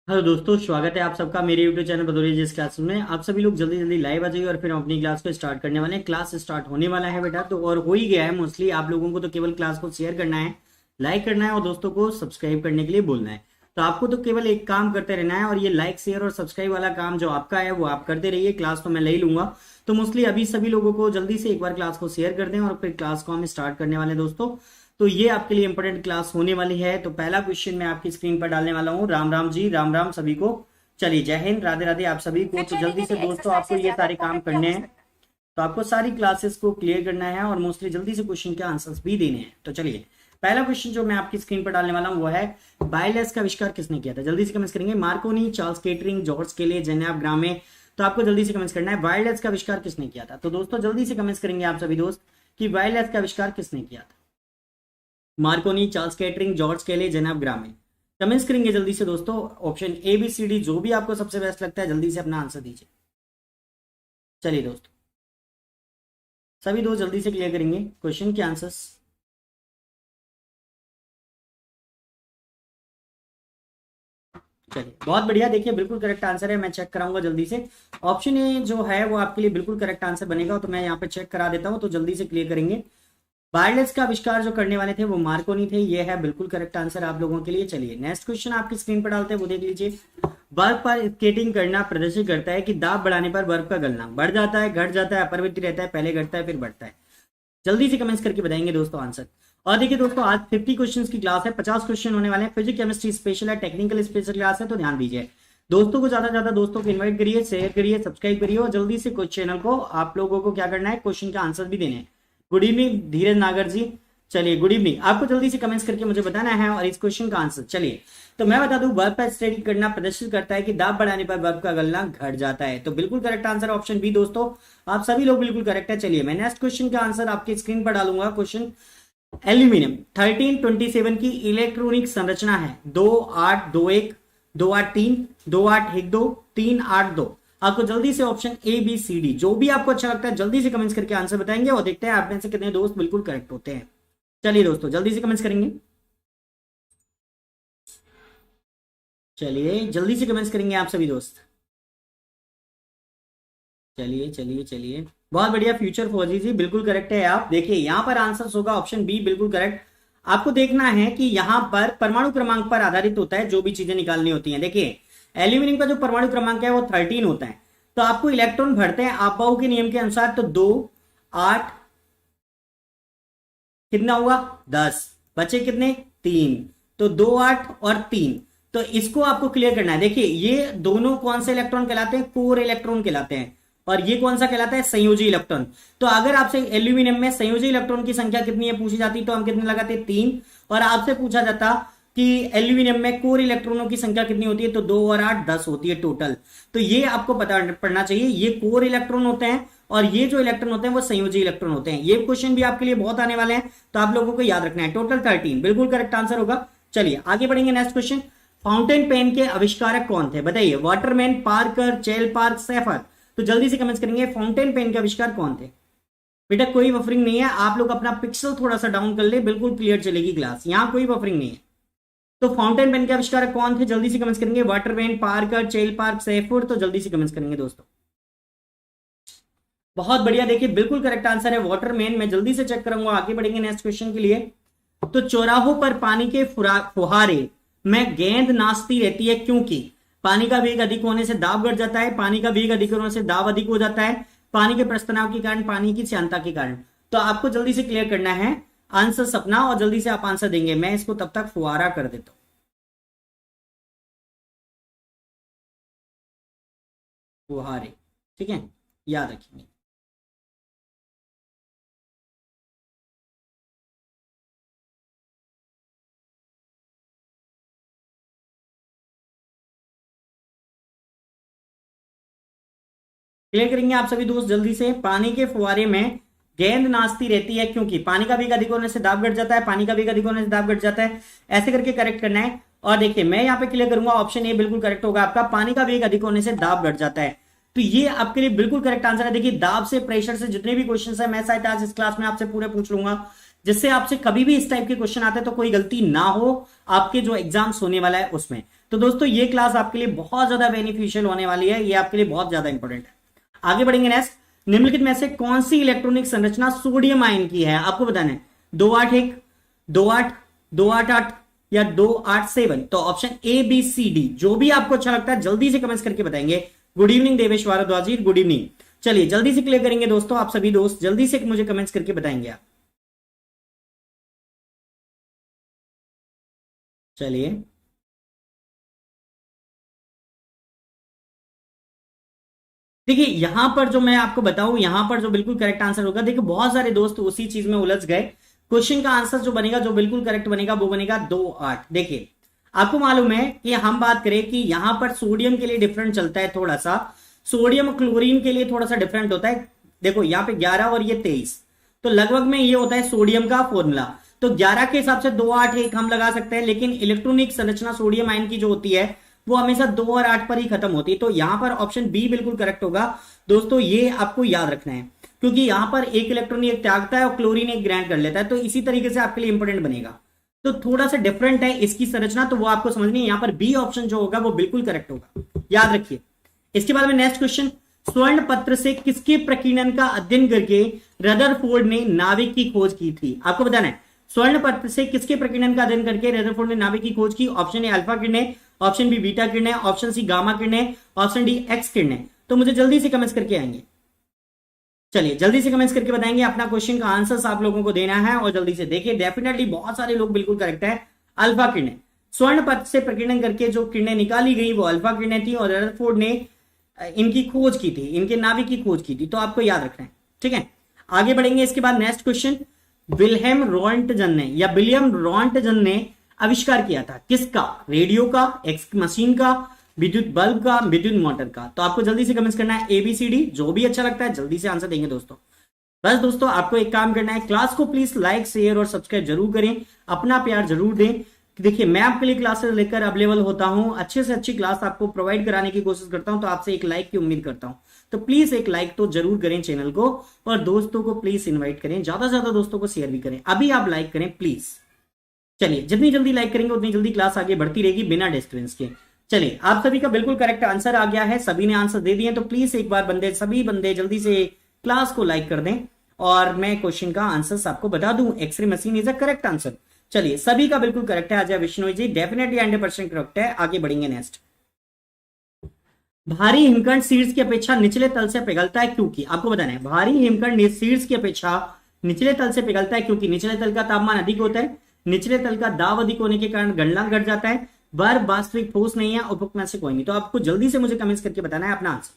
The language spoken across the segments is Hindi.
हेलो दोस्तों, स्वागत है आप सबका मेरे यूट्यूब चैनल भदौरिया जिस क्लास में। आप सभी लोग जल्दी जल्दी लाइव आ जाइए और फिर हम अपनी क्लास को स्टार्ट करने वाले हैं। क्लास स्टार्ट होने वाला है बेटा, तो और हो ही गया है मोस्टली। आप लोगों को तो केवल क्लास को शेयर करना है, लाइक करना है और दोस्तों को सब्सक्राइब करने के लिए बोलना है। तो आपको तो केवल एक काम करते रहना है और ये लाइक शेयर और सब्सक्राइब वाला काम जो आपका है वो आप करते रहिए। क्लास तो मैं ले ही लूंगा। तो मोस्टली अभी सभी लोगों को जल्दी से एक बार क्लास को शेयर कर दें और फिर क्लास को हम स्टार्ट करने वाले हैं दोस्तों। तो ये आपके लिए इंपॉर्टेंट क्लास होने वाली है। तो पहला क्वेश्चन मैं आपकी स्क्रीन पर डालने वाला हूँ। राम राम जी, राम राम सभी को। चलिए, जय हिंद, राधे राधे आप सभी को। तो जल्दी से दोस्तों आपको ये सारे काम करने हैं। तो आपको सारी क्लासेस को क्लियर करना है और मोस्टली जल्दी से क्वेश्चन के आंसर्स भी देने हैं। तो चलिए, पहला क्वेश्चन जो मैं आपकी स्क्रीन पर डालने वाला हूं वो है, बायलेस का आविष्कार किसने किया था? जल्दी से कमेंट करेंगे। मार्कोनी, चार्ल्स केटरिंग, जॉर्ज केले, जेनेव ग्रामे। तो आपको जल्दी से कमेंट करना है, वायरलेस का आविष्कार किसने किया था? तो दोस्तों जल्दी से कमेंट करेंगे आप सभी दोस्त कि वायरलेस का आविष्कार किसने किया था। मार्कोनी, चार्ल्स केटरिंग, जॉर्ज केले, जेनेव ग्रामे। कमेंट्स करेंगे जल्दी से दोस्तों। Option A B C D जो भी आपको सबसे बेस्ट लगता है जल्दी से अपना आंसर दीजिए। चलिए दोस्तों, सभी दोस्त जल्दी से क्लियर करेंगे क्वेश्चन के आंसर्स। चलिए, बहुत बढ़िया। देखिए, बिल्कुल करेक्ट आंसर है। मैं चेक कराऊंगा जल्दी से। ऑप्शन ए जो है वो आपके लिए बिल्कुल करेक्ट आंसर बनेगा। तो मैं यहाँ पे चेक करा देता हूँ, तो जल्दी से क्लियर करेंगे। वायरलेस का आविष्कार जो करने वाले थे वो मार्कोनी थे। ये है बिल्कुल करेक्ट आंसर आप लोगों के लिए। चलिए, नेक्स्ट क्वेश्चन आपकी स्क्रीन पर डालते हैं, वो देख लीजिए। बर्फ पर स्केटिंग करना प्रदर्शित करता है कि दाब बढ़ाने पर बर्फ का गलना बढ़ जाता है, घट जाता है, अपरिवर्तित रहता है, पहले घटता है फिर बढ़ता है। जल्दी से कमेंट्स करके बताएंगे दोस्तों आंसर। और देखिए दोस्तों, आज 50 क्वेश्चन की क्लास है, 50 क्वेश्चन होने वाले हैं। फिजिक्स केमिस्ट्री स्पेशल है, टेक्निकल स्पेशल क्लास है, तो ध्यान दीजिए। दोस्तों को ज्यादा से ज्यादा दोस्तों को इन्वाइट करिए, शेयर करिए, सब्सक्राइब करिए और जल्दी से कुछ चैनल को आप लोगों को क्या करना है, क्वेश्चन का आंसर भी देने हैं। गुड इवनिंग धीरज नागर जी। चलिए, गुड इवनिंग। आपको जल्दी से कमेंट्स करके मुझे बताना है और इस क्वेश्चन का आंसर। चलिए, तो मैं बता दूं, बर्फ पर स्टेटिंग करना प्रदर्शित करता है कि दाब बढ़ाने पर बर्फ का गलना घट जाता है। तो बिल्कुल करेक्ट आंसर ऑप्शन बी दोस्तों। आप सभी लोग बिल्कुल करेक्ट है। चलिए, मैं नेक्स्ट क्वेश्चन का आंसर आपकी स्क्रीन पर डालूंगा। क्वेश्चन, एल्यूमिनियम 1327 की इलेक्ट्रॉनिक संरचना है 2821, 283, 2812, 382। आपको जल्दी से option A B C D जो भी आपको अच्छा लगता है जल्दी से कमेंट्स करके आंसर बताएंगे और देखते हैं आप में से कितने दोस्त बिल्कुल करेक्ट होते हैं। चलिए दोस्तों, जल्दी से कमेंट्स करेंगे। चलिए, जल्दी से कमेंट्स करेंगे आप सभी दोस्त। चलिए चलिए चलिए, बहुत बढ़िया। फ्यूचर फौजी जी बिल्कुल करेक्ट है आप। देखिए, यहां पर आंसर होगा ऑप्शन बी, बिल्कुल करेक्ट। आपको देखना है कि यहां पर परमाणु क्रमांक पर आधारित होता है जो भी चीजें निकालनी होती हैं। देखिए, एल्यूमिनियम का जो परमाणु क्रमांक है वो 13 होता है। तो आपको इलेक्ट्रॉन भरते हैं आपबाऊ के नियम के अनुसार, तो 2, 8, कितना हुआ 10, बचे कितने 3। तो 2, 8 और 3। तो इसको आपको क्लियर करना है। देखिए, ये दोनों कौन से इलेक्ट्रॉन कहलाते हैं? कोर इलेक्ट्रॉन कहलाते हैं। और ये कौन सा कहलाता है? संयोजी इलेक्ट्रॉन। तो अगर आपसे एल्यूमिनियम में संयोजी इलेक्ट्रॉन की संख्या कितनी है पूछी जाती तो हम कितने लगाते? 3। और आपसे पूछा जाता कि एल्यूमिनियम में कोर इलेक्ट्रॉनों की संख्या कितनी होती है, तो 2 और 8 10 होती है टोटल। तो ये आपको पता पड़ना चाहिए। ये कोर इलेक्ट्रॉन होते हैं और ये जो इलेक्ट्रॉन होते हैं वो संयोजी इलेक्ट्रॉन होते हैं। ये क्वेश्चन भी आपके लिए बहुत आने वाले हैं, तो आप लोगों को याद रखना है। टोटल 13 बिल्कुल करेक्ट आंसर होगा। चलिए, आगे बढ़ेंगे। नेक्स्ट क्वेश्चन, फाउंटेन पेन के आविष्कारक कौन थे? बताइए। वाटरमैन, पार्कर, चेल पार्क, सेफर। तो जल्दी से कमेंट्स करेंगे, फाउंटेन पेन के आविष्कार कौन थे? बेटा कोई बफरिंग नहीं है, आप लोग अपना पिक्सल थोड़ा सा डाउन कर ले, बिल्कुल क्लियर चलेगी क्लास, यहां कोई बफरिंग नहीं है। तो फाउंटेन पेन के आविष्कारक कौन थे? जल्दी से कमेंट्स करेंगे। वाटरमैन, पार्कर, चेल पार्क, सेफर। तो जल्दी से कमेंट्स करेंगे दोस्तों। बहुत बढ़िया। देखिए, बिल्कुल करेक्ट आंसर है वाटरमैन। मैं जल्दी से चेक करूंगा। आगे बढ़ेंगे नेक्स्ट क्वेश्चन के लिए। तो चौराहों पर पानी के फुहारे में गेंद नाचती रहती है क्योंकि पानी का वेग अधिक होने से दाब घट जाता है, पानी का वेग अधिक होने से दाब अधिक हो जाता है, पानी के प्रस्तनाव के कारण, पानी की श्यानता के कारण। तो आपको जल्दी से क्लियर करना है आंसर सपना, और जल्दी से आप आंसर देंगे। मैं इसको तब तक फुहारा कर देता हूं। फुहारे, ठीक है, याद रखेंगे। क्लियर करेंगे आप सभी दोस्त जल्दी से। पानी के फुहारे में गेंद नाचती रहती है क्योंकि पानी का वेग अधिक होने से दाब घट जाता है, पानी का वेग अधिक होने से दाब घट जाता है। ऐसे करके करेक्ट करना है। और देखिए, मैं यहाँ पे क्लियर करूंगा, ऑप्शन ए बिल्कुल करेक्ट होगा आपका। पानी का वेग अधिक होने से दाब घट जाता है। तो ये आपके लिए बिल्कुल करेक्ट आंसर है। देखिए, दाब से, प्रेशर से जितने भी क्वेश्चन है, मैं शायद आज इस क्लास में आपसे पूरे पूछ लूंगा, जिससे आपसे कभी भी इस टाइप के क्वेश्चन आते हैं तो कोई गलती ना हो आपके जो एग्जाम्स होने वाला है उसमें। तो दोस्तों ये क्लास आपके लिए बहुत ज्यादा बेनिफिशियल होने वाली है, ये आपके लिए बहुत ज्यादा इंपॉर्टेंट है। आगे बढ़ेंगे नेक्स्ट। निम्नलिखित में से कौन सी इलेक्ट्रॉनिक संरचना सोडियम आयन की है, आपको बताना है। 281, 28, 288 या 287। तो option A B C D, जो भी आपको अच्छा लगता है जल्दी से कमेंट्स करके बताएंगे। गुड इवनिंग देवेश भारद्वाज जी, गुड इवनिंग। चलिए जल्दी से क्लियर करेंगे दोस्तों, आप सभी दोस्त जल्दी से मुझे कमेंट्स करके बताएंगे आप। चलिए देखिए यहां पर जो मैं आपको बताऊं, यहां पर जो बिल्कुल करेक्ट आंसर होगा, देखिए बहुत सारे दोस्त उसी चीज में उलझ गए। क्वेश्चन का आंसर जो बनेगा, जो बिल्कुल करेक्ट बनेगा वो बनेगा 2-8। देखिए आपको मालूम है कि हम बात करें कि यहां पर सोडियम के लिए डिफरेंट चलता है थोड़ा सा, सोडियम क्लोरीन के लिए थोड़ा सा डिफरेंट होता है। देखो यहाँ पे 11 और ये 23, तो लगभग में ये होता है सोडियम का फॉर्मूला। तो 11 के हिसाब से 281 हम लगा सकते हैं, लेकिन इलेक्ट्रॉनिक संरचना सोडियम आयन की जो होती है वो हमेशा 2 और 8 पर ही खत्म होती है। तो यहां पर ऑप्शन बी बिल्कुल करेक्ट होगा दोस्तों, ये आपको याद रखना है, क्योंकि यहां पर एक इलेक्ट्रॉन एक त्यागता है और क्लोरीन एक ग्रहण कर लेता है। तो इसी तरीके से आपके लिए इंपॉर्टेंट बनेगा। तो थोड़ा सा डिफरेंट है इसकी संरचना, तो वो आपको समझनी है। यहां पर बी ऑप्शन जो होगा वो बिल्कुल करेक्ट होगा, याद रखिए। इसके बाद में नेक्स्ट क्वेश्चन, स्वर्ण पत्र से किसके प्रकीर्णन का अध्ययन करके रदरफोर्ड ने नाभिक की खोज की थी, आपको बताना है। स्वर्ण पत्र से किसके प्रकीर्णन का अध्ययन करके रदरफोर्ड ने नाभिक की खोज की? ऑप्शन ए अल्फा किरणें, ऑप्शन बी बीटा किरणें, ऑप्शन सी गामा किरणें, ऑप्शन डी एक्स किरणें। तो मुझे जल्दी से कमेंट्स करके आएंगे, चलिए जल्दी से कमेंट्स करके बताएंगे। अपना क्वेश्चन का आंसर आप लोगों को देना है और जल्दी से देखिए। डेफिनेटली बहुत सारे लोग बिल्कुल करेक्ट है, अल्फा किरणें। स्वर्ण पत्र से प्रकीर्णन करके जो किरणें निकाली गई वो अल्फा किरणें थी और रदरफोर्ड ने इनकी खोज की थी, इनके नाभिक की खोज की थी। तो आपको याद रखना है, ठीक है। आगे बढ़ेंगे। इसके बाद नेक्स्ट क्वेश्चन, विल्हेम रॉन्टजन ने या विलियम रॉन्टजन ने आविष्कार किया था किसका? रेडियो का, एक्स मशीन का, विद्युत बल्ब का, विद्युत मोटर का। तो आपको जल्दी से कमेंट्स करना है ABCD, जो भी अच्छा लगता है जल्दी से आंसर देंगे दोस्तों। बस दोस्तों आपको एक काम करना है, क्लास को प्लीज लाइक शेयर और सब्सक्राइब जरूर करें, अपना प्यार जरूर दें। देखिए मैं आपके लिए क्लासेस लेकर अवेलेबल होता हूं, अच्छे से अच्छी क्लास आपको प्रोवाइड कराने की कोशिश करता हूं। तो आपसे एक लाइक की उम्मीद करता हूं, तो प्लीज एक लाइक तो जरूर करें चैनल को, और दोस्तों को प्लीज इन्वाइट करें, ज्यादा से ज्यादा दोस्तों को शेयर भी करें। अभी आप लाइक करें प्लीज। चलिए जितनी जल्दी लाइक करेंगे उतनी जल्दी क्लास आगे बढ़ती रहेगी बिना डिस्टर्बेंस के। चलिए आप सभी का बिल्कुल करेक्ट आंसर आ गया है, सभी ने आंसर दे दिए। तो प्लीज एक बार सभी बंदे जल्दी से क्लास को लाइक कर दें और मैं क्वेश्चन का आंसर आपको बता दूं। X-ray machine is a correct answer. चलिए सभी का बिल्कुल करेक्ट है। अजय विष्णु जी डेफिनेटली 100% करेक्ट है। आगे बढ़ेंगे नेक्स्ट। भारी हिमखंड शीर्ष की अपेक्षा निचले तल से पिघलता है क्योंकि, आपको बताना है भारी हिमखंड शीर्ष की अपेक्षा निचले तल से पिघलता है क्योंकि निचले तल का तापमान अधिक होता है, निचले तल का दाब अधिक होने के कारण गलनांक घट जाता है, बर्फ वास्तविक ठोस नहीं है, उपयुक्त में से कोई नहीं। तो आपको जल्दी से मुझे कमेंट्स करके बताना है अपना आंसर।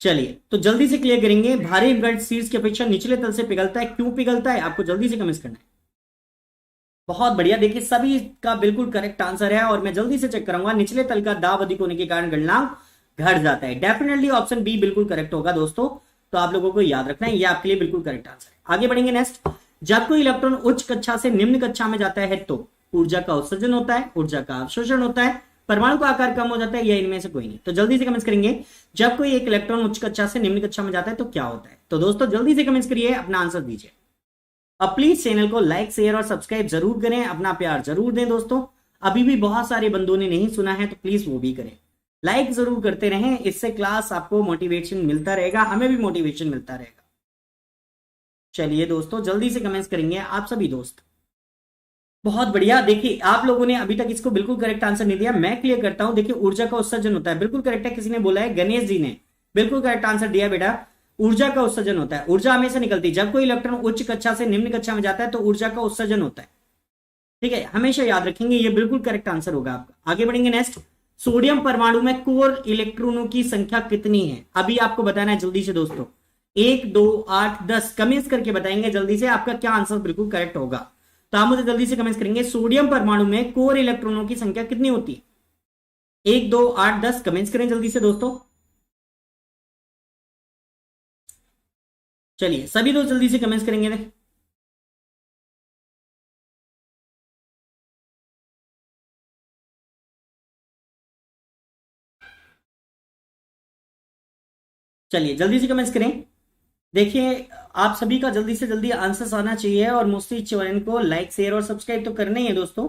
चलिए तो जल्दी से क्लियर करेंगे, भारी हिमखंड शीर्ष की अपेक्षा निचले तल से पिघलता है, क्यों पिघलता है? आपको जल्दी से कमेंट्स करना है। बहुत बढ़िया, देखिए सभी का बिल्कुल करेक्ट आंसर है और मैं जल्दी से चेक कराऊंगा। निचले तल का दाब अधिक होने के कारण गलनांक घट जाता है। डेफिनेटली ऑप्शन बी बिल्कुल करेक्ट होगा दोस्तों, तो आप लोगों को याद रखना है, ये आपके लिए बिल्कुल करेक्ट आंसर है। आगे बढ़ेंगे नेक्स्ट। जब कोई इलेक्ट्रॉन उच्च कक्षा से निम्न कक्षा में जाता है तो ऊर्जा का उत्सर्जन होता है, ऊर्जा का अवशोषण होता है, परमाणु का आकार कम हो जाता है, या इनमें से कोई नहीं। तो जल्दी से कमेंट्स करेंगे, जब कोई एक इलेक्ट्रॉन उच्च कक्षा से निम्न कक्षा में जाता है तो क्या होता है? तो दोस्तों जल्दी से कमेंट्स करिए, अपना आंसर दीजिए। अब प्लीज चैनल को लाइक शेयर और सब्सक्राइब जरूर करें, अपना प्यार जरूर दें दोस्तों। अभी भी बहुत सारे बंदों ने नहीं सुना है तो प्लीज वो भी करें, लाइक जरूर करते रहें, इससे क्लास आपको मोटिवेशन मिलता रहेगा, हमें भी मोटिवेशन मिलता रहेगा। चलिए दोस्तों जल्दी से कमेंट्स करेंगे आप सभी दोस्त। बहुत बढ़िया, देखिए आप लोगों ने अभी तक इसको बिल्कुल करेक्ट आंसर नहीं दिया, मैं क्लियर करता हूं। देखिए ऊर्जा का उत्सर्जन होता है, बिल्कुल करेक्ट है। किसी ने बोला है, गणेश जी ने बिल्कुल करेक्ट आंसर दिया बेटा। ऊर्जा का उत्सर्जन होता है, ऊर्जा हमेशा निकलती है। जब कोई इलेक्ट्रॉन उच्च कक्षा से निम्न कक्षा में जाता है तो ऊर्जा का उत्सर्जन होता है, ठीक है, हमेशा याद रखेंगे, ये बिल्कुल करेक्ट आंसर होगा आपका। आगे बढ़ेंगे नेक्स्ट। सोडियम परमाणु में कोर इलेक्ट्रॉनों की संख्या कितनी है? अभी आपको बताना है जल्दी से दोस्तों, 1, 2, 8, 10 कमेंट्स करके बताएंगे जल्दी से आपका क्या आंसर बिल्कुल करेक्ट होगा। तो आप मुझे जल्दी से कमेंट्स करेंगे, सोडियम परमाणु में कोर इलेक्ट्रॉनों की संख्या कितनी होती है? 1, 2, 8, 10 कमेंट्स करें जल्दी से दोस्तों। चलिए सभी दोस्त जल्दी से कमेंट्स करेंगे। चलिए जल्दी से कमेंट्स करें। देखिए आप सभी का जल्दी से जल्दी आंसर्स आना चाहिए और मुफ्ती चैनल को लाइक शेयर और सब्सक्राइब तो करना ही है दोस्तों।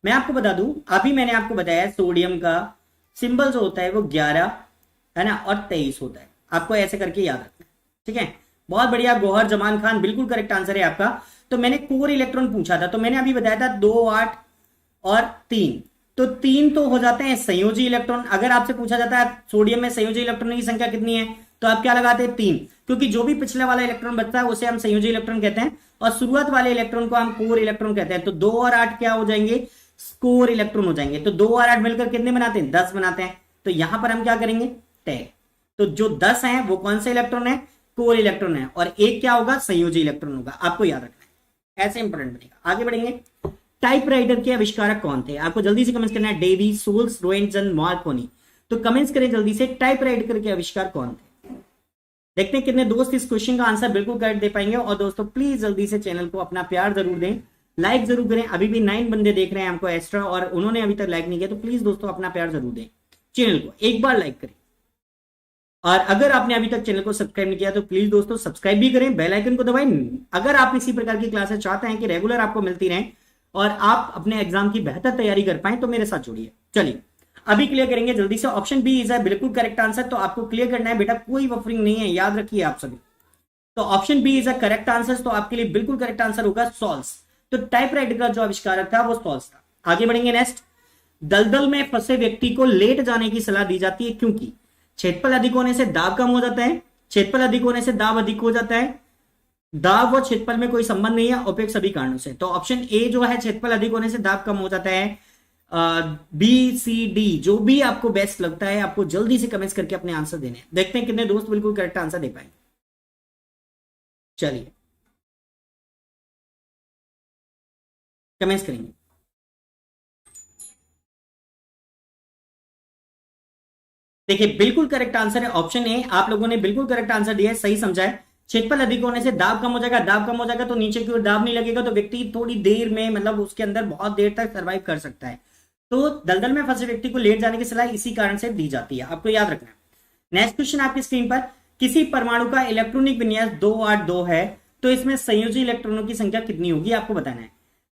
मैं आपको बता दूं, अभी मैंने आपको बताया सोडियम का सिंबल जो होता है वो 11 है ना और 23 होता है, आपको ऐसे करके याद रखना है, ठीक है। बहुत बढ़िया गौहर जमान खान, बिल्कुल करेक्ट आंसर है आपका। तो मैंने कोर इलेक्ट्रॉन पूछा था, तो मैंने अभी बताया था 2 8 और 3, तो 3 तो हो जाते हैं संयोजी इलेक्ट्रॉन। अगर आपसे पूछा जाता है सोडियम में संयोजी इलेक्ट्रॉन की संख्या कितनी है, तो आप क्या लगाते हैं 3, क्योंकि जो भी पिछले वाला इलेक्ट्रॉन बचता है उसे हम संयोजी इलेक्ट्रॉन कहते हैं और शुरुआत वाले इलेक्ट्रॉन को हम कोर इलेक्ट्रॉन कहते हैं। तो 2 और 8 क्या हो जाएंगे, कोर इलेक्ट्रॉन हो जाएंगे। तो 2 और 8 मिलकर कितने बनाते हैं, 10 बनाते हैं। तो यहां पर हम क्या करेंगे, टैग। तो जो 10 है वो कौन सा इलेक्ट्रॉन है, कोर इलेक्ट्रॉन है, और एक क्या होगा, संयोजी इलेक्ट्रॉन होगा। आपको याद रखना है, ऐसे इंपॉर्टेंट बनेगा। आगे बढ़ेंगे। टाइपराइटर के आविष्कारक कौन थे, आपको जल्दी से कमेंट करना है। Davy, Sholes, Roentgen, Marconi. तो कमेंट्स करें जल्दी से, टाइपराइटर के आविष्कार कौन थे। देखते हैं कितने दोस्त इस क्वेश्चन का आंसर बिल्कुल करेक्ट दे पाएंगे। और दोस्तों प्लीज जल्दी से चैनल को अपना प्यार जरूर दें, लाइक जरूर करें। अभी भी 9 बंदे देख रहे हैं हमको एक्स्ट्रा और उन्होंने अभी तक लाइक नहीं किया, तो प्लीज दोस्तों अपना प्यार जरूर दें, चैनल को एक बार लाइक करें। और अगर आपने अभी तक चैनल को सब्सक्राइब नहीं किया तो प्लीज दोस्तों सब्सक्राइब भी करें, बेल आइकन को दबाएं। अगर आप इसी प्रकार की क्लासेस चाहते हैं कि रेगुलर आपको मिलती रहें और आप अपने एग्जाम की बेहतर तैयारी कर पाए, तो मेरे साथ जुड़िए। चलिए अभी क्लियर करेंगे जल्दी से। ऑप्शन बी इज बिल्कुल करेक्ट आंसर। तो आपको क्लियर करना है बेटा, कोई वफरिंग नहीं है, याद रखिए आप सभी। तो option B is a correct answer. तो आपके लिए बिल्कुल करेक्ट आंसर होगा सॉल्स। तो टाइपराइटर का जो आविष्कारक था वो सॉल्स था। आगे बढ़ेंगे नेक्स्ट। दलदल में फंसे व्यक्ति को लेट जाने की सलाह दी जाती है क्योंकि क्षेत्रफल अधिक होने से दाब कम हो जाता है, क्षेत्रफल अधिक होने से दाब अधिक हो जाता है, दाब व क्षेत्रफल में कोई संबंध नहीं है, उपेक्ष सभी कारणों से। तो ऑप्शन ए जो है, क्षेत्रफल अधिक होने से दाब कम हो जाता है। बी सी डी जो भी आपको बेस्ट लगता है, आपको जल्दी से कमेंट्स करके अपने आंसर देने। देखते हैं कितने दोस्त बिल्कुल करेक्ट आंसर दे पाएंगे। चलिए कमेंट्स करेंगे। देखिए बिल्कुल करेक्ट आंसर है ऑप्शन ए। आप लोगों ने बिल्कुल करेक्ट आंसर दिया है, सही समझा है। क्षेत्रफल अधिक होने से दाब कम हो जाएगा, दाब कम हो जाएगा तो नीचे की ओर दाब नहीं लगेगा, तो व्यक्ति थोड़ी देर में मतलब उसके अंदर बहुत देर तक सर्वाइव कर सकता है। तो दलदल में फंसे व्यक्ति को लेट जाने की सलाह इसी कारण से दी जाती है, आपको याद रखना है। नेक्स्ट क्वेश्चन आपकी स्क्रीन पर, किसी परमाणु का इलेक्ट्रॉनिक विन्यास 282 है, तो इसमें संयोजी इलेक्ट्रॉनों की संख्या कितनी होगी, आपको बताना है।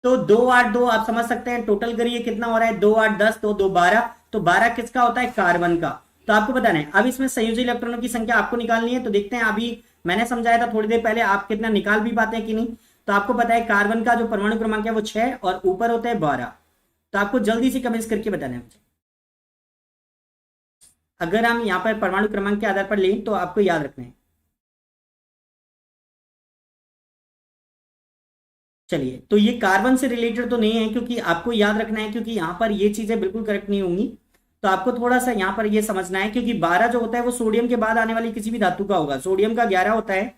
तो 282 आप समझ सकते हैं, टोटल करिए कितना हो रहा है, 2 8 10 2 2 12। तो 12 किसका होता है, कार्बन का। तो आपको बताना है। अब इसमें संयोजी इलेक्ट्रॉनों की संख्या आपको निकालनी है। तो देखते हैं, अभी मैंने समझाया था थोड़ी देर पहले, आप कितना निकाल भी पाते हैं कि नहीं। तो आपको पता है कार्बन का जो परमाणु क्रमांक है वो 6 और ऊपर होता है 12। तो आपको जल्दी से कमेंट्स करके बताना है मुझे। अगर हम यहां पर परमाणु क्रमांक के आधार पर लें तो आपको याद रखना है। चलिए, तो ये कार्बन से रिलेटेड तो नहीं है, क्योंकि आपको याद रखना है, क्योंकि यहां पर ये चीजें बिल्कुल करेक्ट नहीं होंगी। तो आपको थोड़ा सा यहां पर ये समझना है, क्योंकि 12 जो होता है वो सोडियम के बाद आने वाली किसी भी धातु का होगा। सोडियम का 11 होता है,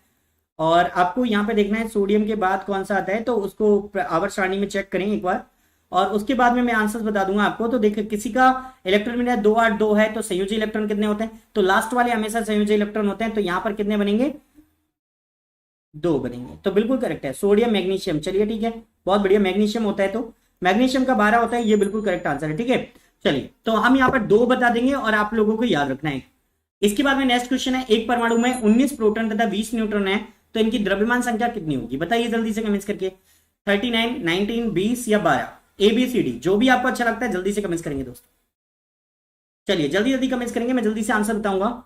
और आपको यहाँ पे देखना है सोडियम के बाद कौन सा आता है, तो उसको आवर्त सारणी में चेक करें एक बार, और उसके बाद में मैं आंसर्स बता दूंगा आपको। तो देखिए, किसी का इलेक्ट्रॉन मिला 282 है, तो संयोजी इलेक्ट्रॉन कितने होते हैं, तो लास्ट वाले हमेशा संयोजी इलेक्ट्रॉन होते हैं। तो यहाँ पर कितने बनेंगे, 2 बनेंगे। तो बिल्कुल करेक्ट है, सोडियम मैग्नीशियम। चलिए ठीक है, बहुत बढ़िया, मैग्नीशियम होता है, तो मैग्नीशियम का 12 होता है, ये बिल्कुल करेक्ट आंसर है। ठीक है, चलिए तो हम यहाँ पर 2 बता देंगे और आप लोगों को याद रखना है। इसके बाद में नेक्स्ट क्वेश्चन है, एक परमाणु में 19 प्रोटॉन तथा 20 न्यूट्रॉन है, तो इनकी द्रव्यमान संख्या कितनी होगी, बताइए जल्दी से कमेंट्स करके। 39, 19, 20 या 12, ABCD जो भी आपको अच्छा लगता है जल्दी से कमेंट्स करेंगे दोस्तों। चलिए जल्दी जल्दी कमेंट्स करेंगे, मैं जल्दी से आंसर बताऊंगा।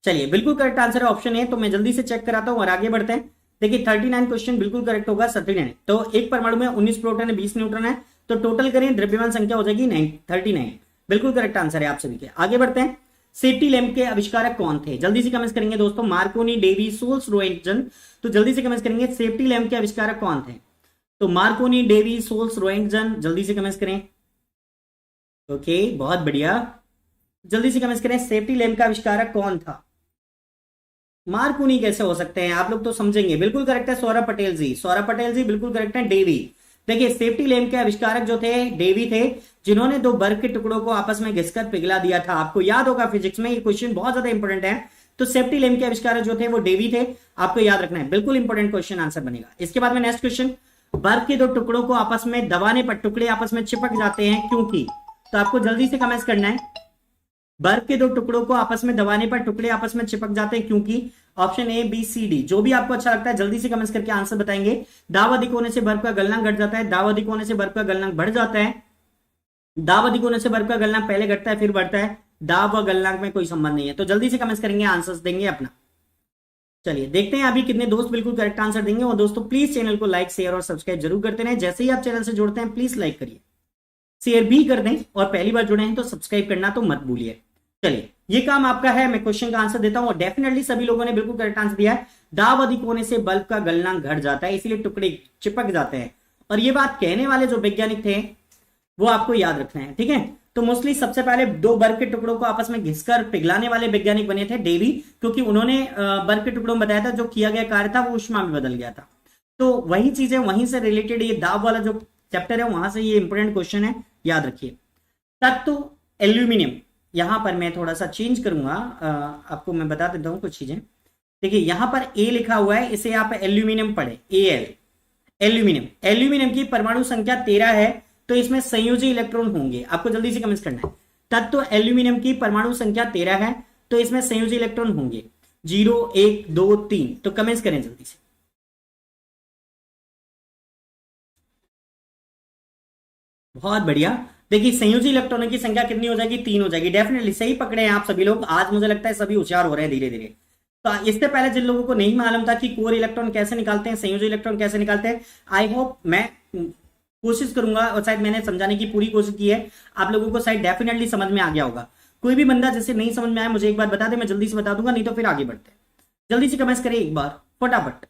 चलिए बिल्कुल करेक्ट आंसर है ऑप्शन ए। तो मैं जल्दी से चेक कराता हूं और आगे बढ़ते हैं। देखिए 39 क्वेश्चन बिल्कुल करेक्ट होगा, 39। तो एक परमाणु में 19 प्रोटॉन है, 20 न्यूट्रॉन है, तो टोटल करें द्रव्यमान संख्या हो जाएगी 39। बिल्कुल करेक्ट आंसर है आप सभी के। आगे बढ़ते हैं। सेफ्टी लैंप के आविष्कारक कौन थे, जल्दी से कमेंट्स करेंगे दोस्तों। Marconi, Davy, Sholes, Roentgen. तो जल्दी से कमेंट्स करेंगे, सेफ्टी लैंप के आविष्कारक कौन थे। तो मार्कोनी, डेवी, सोल्स, रोएंटजन, जल्दी से कमेंट्स करें। ओके बहुत बढ़िया, जल्दी से कमेंट्स करें, सेफ्टी लैंप का आविष्कारक कौन था। मार्कोनी कैसे हो सकते हैं, आप लोग तो समझेंगे। बिल्कुल करेक्ट है सौरभ पटेल जी, सौरभ पटेल जी बिल्कुल करेक्ट है। डेवी, देखिए सेफ्टी लैंप के आविष्कारक जो थे डेवी थे, जिन्होंने 2 बर्फ के टुकड़ों को आपस में घिसकर पिघला दिया था। आपको याद होगा फिजिक्स में ये क्वेश्चन बहुत ज्यादा इंपॉर्टेंट है। तो सेफ्टी लैंप के आविष्कारक जो थे वो डेवी थे, आपको याद रखना है, बिल्कुल इंपॉर्टेंट क्वेश्चन आंसर बनेगा। इसके बाद में नेक्स्ट क्वेश्चन, बर्फ के 2 टुकड़ों को आपस में दबाने पर टुकड़े आपस में चिपक जाते हैं क्योंकि। तो आपको जल्दी से कमेंट्स करना है, बर्फ के दो टुकड़ों को आपस में दबाने पर टुकड़े आपस में चिपक जाते हैं क्योंकि। Option A B C D, जो भी आपको अच्छा लगता है जल्दी से कमेंट्स करके आंसर बताएंगे। दाब अधिक होने से बर्फ का गलनांक घट जाता है, दाब अधिक होने से बर्फ का गलनांक बढ़ जाता है, दाब अधिक होने से बर्फ का गलनांक पहले घटता है फिर बढ़ता है, दाब और गलनांक में कोई संबंध नहीं है। तो जल्दी से कमेंट्स करेंगे, आंसर्स देंगे अपना। चलिए देखते हैं अभी कितने दोस्त बिल्कुल करेक्ट आंसर देंगे। और दोस्तों प्लीज चैनल को लाइक शेयर और सब्सक्राइब जरूर करते रहें। जैसे ही आप चैनल से जुड़ते हैं प्लीज लाइक करिए, शेयर भी कर दें, और पहली बार जुड़े हैं तो सब्सक्राइब करना तो मत भूलिए। चलिए ये काम आपका है, मैं क्वेश्चन का आंसर देता हूं। और डेफिनेटली सभी लोगों ने बिल्कुल करेक्ट आंसर दिया है। दाब अधिक होने से बल्ब का गलनांक घट जाता है, इसीलिए टुकड़े चिपक जाते हैं। और ये बात कहने वाले जो वैज्ञानिक थे वो आपको याद रखना है, ठीक है। तो मोस्टली सबसे पहले दो बर्फ के टुकड़ों को आपस में घिसकर पिघलाने वाले वैज्ञानिक बने थे डेवी, क्योंकि उन्होंने बर्फ के टुकड़ों में बताया था जो किया गया कार्य था वो ऊष्मा में बदल गया था। तो वही चीजें वहीं से रिलेटेड ये दाब वाला जो चैप्टर है वहां से ये इंपोर्टेंट क्वेश्चन है, याद रखिए। तत्व एल्यूमिनियम, यहां पर मैं थोड़ा सा चेंज करूंगा, आपको मैं बता देता हूं कुछ चीजें। देखिए यहां पर ए लिखा हुआ है, इसे आप एल्यूमिनियम पढ़े, एल एल्यूमिनियम। एल्यूमिनियम की परमाणु संख्या 13 है, तो इसमें संयोजी इलेक्ट्रॉन होंगे। आपको जल्दी से कमेंट करना है। तत्व एल्यूमिनियम की परमाणु संख्या 13 है, तो इसमें संयोजी इलेक्ट्रॉन होंगे 0 1 2 3। तो कमेंट्स करें जल्दी से। बहुत बढ़िया। देखिए संयोजी इलेक्ट्रॉनों की संख्या कितनी हो जाएगी, 3 हो जाएगी। डेफिनेटली सही पकड़े हैं आप सभी लोग। आज मुझे लगता है सभी होशियार हो रहे हैं धीरे धीरे। तो इससे पहले जिन लोगों को नहीं मालूम था कि कोर इलेक्ट्रॉन कैसे निकालते हैं, संयोजी इलेक्ट्रॉन कैसे निकालते हैं, आई होप मैं कोशिश करूंगा और शायद मैंने समझाने की पूरी कोशिश की है, आप लोगों को शायद डेफिनेटली समझ में आ गया होगा। कोई भी बंदा जैसे नहीं समझ में आया मुझे एक बार बता दे, मैं जल्दी से बता दूंगा, नहीं तो फिर आगे बढ़ते हैं। जल्दी से कमेंट्स करिए एक बार फटाफट।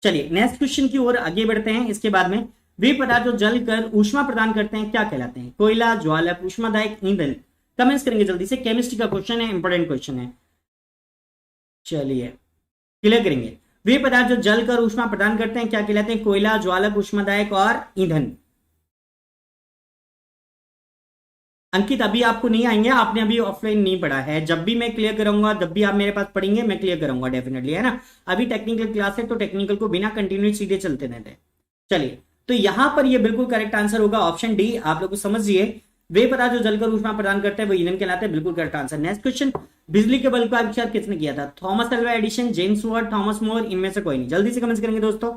चलिए नेक्स्ट क्वेश्चन की ओर आगे बढ़ते हैं। इसके बाद में वे पदार्थ जो जल कर ऊष्मा प्रदान करते हैं क्या कहलाते हैं? कोयला, ज्वालक, ऊष्मादायक, ईंधन। कमेंट्स करेंगे जल्दी से। केमिस्ट्री का क्वेश्चन है, इंपॉर्टेंट क्वेश्चन है। चलिए क्लियर करेंगे। वे पदार्थ जो जल कर ऊष्मा प्रदान करते हैं क्या कहलाते हैं? कोयला, ज्वालक, ऊष्मादायक और ईंधन। अंकित अभी आपको नहीं आएंगे, आपने अभी ऑफलाइन नहीं पढ़ा है। जब भी मैं क्लियर करूंगा, जब भी आप मेरे पास पढ़ेंगे मैं क्लियर करूंगा डेफिनेटली, है ना। अभी टेक्निकल क्लास है तो टेक्निकल को बिना कंटिन्यू सीधे चलते रहते हैं। चलिए तो यहां पर ये बिल्कुल करेक्ट आंसर होगा ऑप्शन डी। आप लोग समझिए, वे पदार्थ जो जलकर ऊष्मा प्रदान करते हैं वो ईंधन कहलाते हैं। बिल्कुल करेक्ट आंसर। नेक्स्ट क्वेश्चन, बिजली के बल्ब का आविष्कार किसने किया था? Thomas Alva Edison, James Watt, Thomas More, इनमें से कोई नहीं। जल्दी से कमेंट करेंगे दोस्तों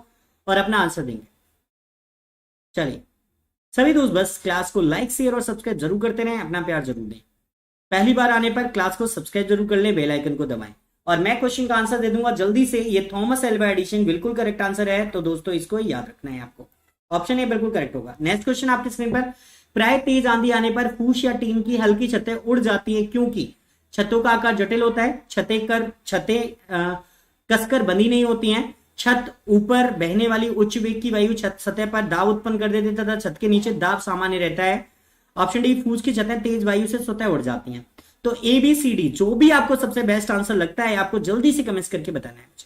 और अपना आंसर देंगे। चलिए सभी दोस्त बस क्लास को लाइक शेयर और सब्सक्राइब जरूर करते रहें, अपना प्यार जरूर दें। पहली बार आने पर क्लास को सब्सक्राइब जरूर कर ले, बेल आइकन को दबाएं। और मैं क्वेश्चन का आंसर दे दूंगा जल्दी से। ये थॉमस अल्वा एडिसन बिल्कुल करेक्ट आंसर है, तो दोस्तों इसको याद रखना है आपको। ऑप्शन ए बिल्कुल करेक्ट होगा। नेक्स्ट क्वेश्चन आपकी स्क्रीन पर, प्राय तेज आंधी आने पर फूस या टीन की हल्की छतें उड़ जाती है क्योंकि छतों का आकार जटिल होता है, छतें कसकर बंधी नहीं होती हैं, छत ऊपर बहने वाली उच्च वेग की वायु छत सतह पर दाब उत्पन्न कर देती है तथा छत के नीचे दाब सामान्य रहता है। ऑप्शन डी, फूस की छतें तेज वायु से स्वतः उड़ जाती हैं। तो ए बी सी डी जो भी आपको सबसे बेस्ट आंसर लगता है आपको जल्दी से कमेंट्स करके बताना है मुझे।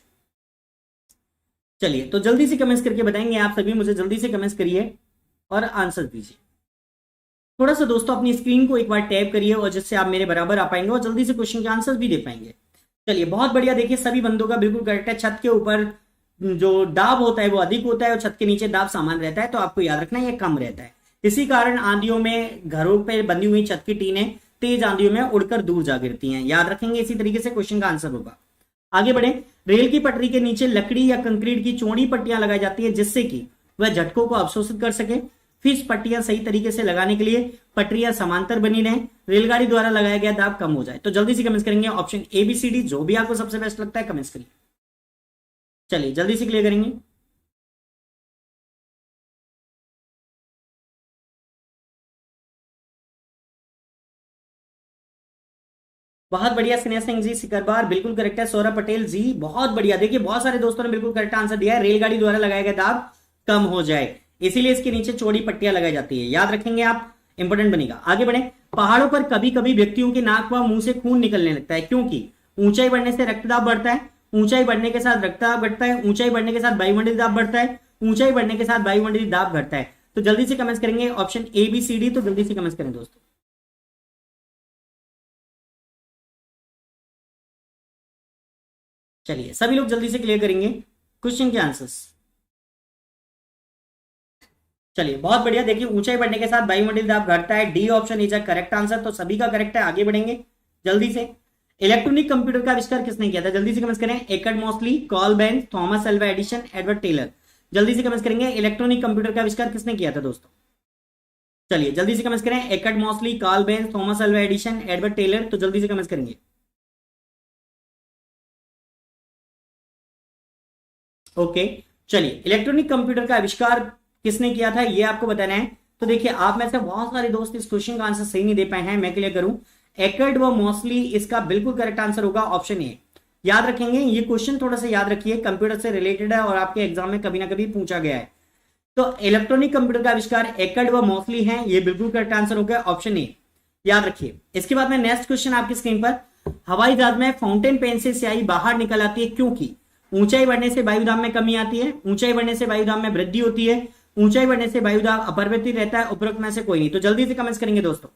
चलिए तो जल्दी से कमेंट्स करके बताएंगे आप सभी, मुझे जल्दी से कमेंट्स करिए और आंसर दीजिए। थोड़ा सा दोस्तों अपनी स्क्रीन को एक बार टैप करिए और जिससे आप मेरे बराबर आ पाएंगे और जल्दी से क्वेश्चन के आंसर भी दे पाएंगे। चलिए बहुत बढ़िया। देखिए सभी बंदों का बिल्कुल करेक्ट है। छत के ऊपर जो दाब होता है वो अधिक होता है और छत के नीचे दाब सामान्य रहता है, तो आपको याद रखना है ये कम रहता है। इसी कारण आंधियों में घरों पर बंधी हुई छत की टीनें तेज आंधियों में उड़कर दूर जा गिरती हैं। याद रखेंगे, इसी तरीके से क्वेश्चन का आंसर होगा। आगे बढ़े। रेल की पटरी के नीचे लकड़ी या कंक्रीट की चौड़ी पट्टियां लगाई जाती है जिससे कि वह झटकों को अवशोषित कर सके। फिर पट्टियां सही तरीके से लगाने के लिए पटरियां समांतर बनी रहें, रेलगाड़ी द्वारा लगाया गया दाब कम हो जाए। तो जल्दी से कमेंट्स करेंगे option A B C D, जो भी आपको सबसे बेस्ट लगता है कमेंट्स करिए। चलिए जल्दी से क्लियर करेंगे। बहुत बढ़िया। स्नेहा सिंह जी सिकरबार बिल्कुल करेक्ट है। सौरभ पटेल जी बहुत बढ़िया। देखिए बहुत सारे दोस्तों ने बिल्कुल करेक्ट आंसर दिया है। रेलगाड़ी द्वारा लगाया गया दाब कम हो जाए, इसीलिए इसके नीचे चौड़ी पट्टियां लगाई जाती है। याद रखेंगे आप, इंपोर्टेंट बनेगा। आगे बढ़े। पहाड़ों पर कभी कभी व्यक्तियों के नाक व मुंह से खून निकलने लगता है क्योंकि ऊंचाई बढ़ने से रक्तदाब बढ़ता है, ऊंचाई बढ़ने के साथ रक्तदाब घटता है, ऊंचाई बढ़ने के साथ वायुमंडलीय दाब बढ़ता है, ऊंचाई बढ़ने के साथ वायुमंडलीय दाब घटता है। तो जल्दी से कमेंट्स करेंगे option A B C D. तो जल्दी से कमेंट्स करें दोस्तों। चलिए सभी लोग जल्दी से क्लियर करेंगे क्वेश्चन के आंसर्स। चलिए बहुत बढ़िया, देखिए ऊंचाई बढ़ने के साथ वायुमंडलीय दाब घटता है, D option is a correct answer, तो सभी का करेक्ट है। आगे बढ़ेंगे जल्दी से। इलेक्ट्रॉनिक कंप्यूटर का आविष्कार किसने किया था, जल्दी से कमेंट करें। Eckhard Moseley, Karl Benz, Thomas Alva Edison, Edward Teller. जल्दी से कमेंट करेंगे इलेक्ट्रॉनिक कंप्यूटर का आविष्कार किसने किया था दोस्तों। चलिए जल्दी से कमेंट करें। Eckhard Moseley, Karl Benz, Thomas Alva Edison, Edward Teller. तो जल्दी से कमेंट करेंगे। ओके चलिए, इलेक्ट्रॉनिक कंप्यूटर का आविष्कार किसने किया था ये आपको बताना है। तो देखिए आप में से बहुत सारे दोस्त इस क्वेश्चन का आंसर सही नहीं दे पाए हैं, मैं क्लियर करूं। एकर्ड व मोस्टली इसका बिल्कुल करेक्ट आंसर होगा ऑप्शन ए। याद रखेंगे ये क्वेश्चन, थोड़ा सा याद रखिए, कंप्यूटर से रिलेटेड है और आपके एग्जाम में कभी ना कभी पूछा गया है। तो इलेक्ट्रॉनिक कंप्यूटर का आविष्कार एकर्ड व मोस्टली है, ये बिल्कुल करेक्ट आंसर हो गया ऑप्शन ए, याद रखिए। इसके बाद में नेक्स्ट क्वेश्चन आपकी स्क्रीन पर, हवाई जहाज में फाउंटेन पेन से स्याही बाहर निकल आती है क्योंकि ऊंचाई बढ़ने से वायुदाब में कमी आती है, ऊंचाई बढ़ने से वायुदाब में वृद्धि होती है, ऊंचाई बढ़ने से वायुदाब अपरिवर्तित रहता है, उपरोक्त में से कोई नहीं। तो जल्दी से कमेंट्स करेंगे दोस्तों।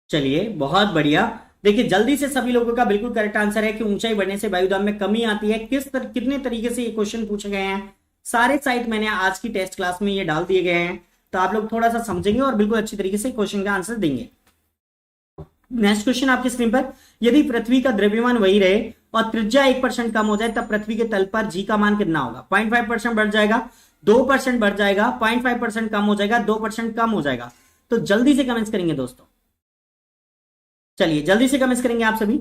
चलिए बहुत बढ़िया, देखिए जल्दी से सभी लोगों का बिल्कुल करेक्ट आंसर है कि ऊंचाई बढ़ने से वायुदाब में कमी आती है। कितने तरीके से ये क्वेश्चन पूछे गए हैं, सारे साइट मैंने आज की टेस्ट क्लास में ये डाल दिए गए हैं, तो आप लोग थोड़ा सा समझेंगे और बिल्कुल अच्छी तरीके से क्वेश्चन का आंसर देंगे। नेक्स्ट क्वेश्चन आपकी स्क्रीन पर, यदि पृथ्वी का द्रव्यमान वही रहे और त्रिज्या 1% कम हो जाए तब पृथ्वी के तल पर जी का मान कितना होगा। 0.5% बढ़ जाएगा, 2% बढ़ जाएगा, 0.5% कम हो जाएगा, 2% कम हो जाएगा। तो जल्दी से कमेंट्स करेंगे दोस्तों। चलिए जल्दी से कमेंट्स करेंगे आप सभी।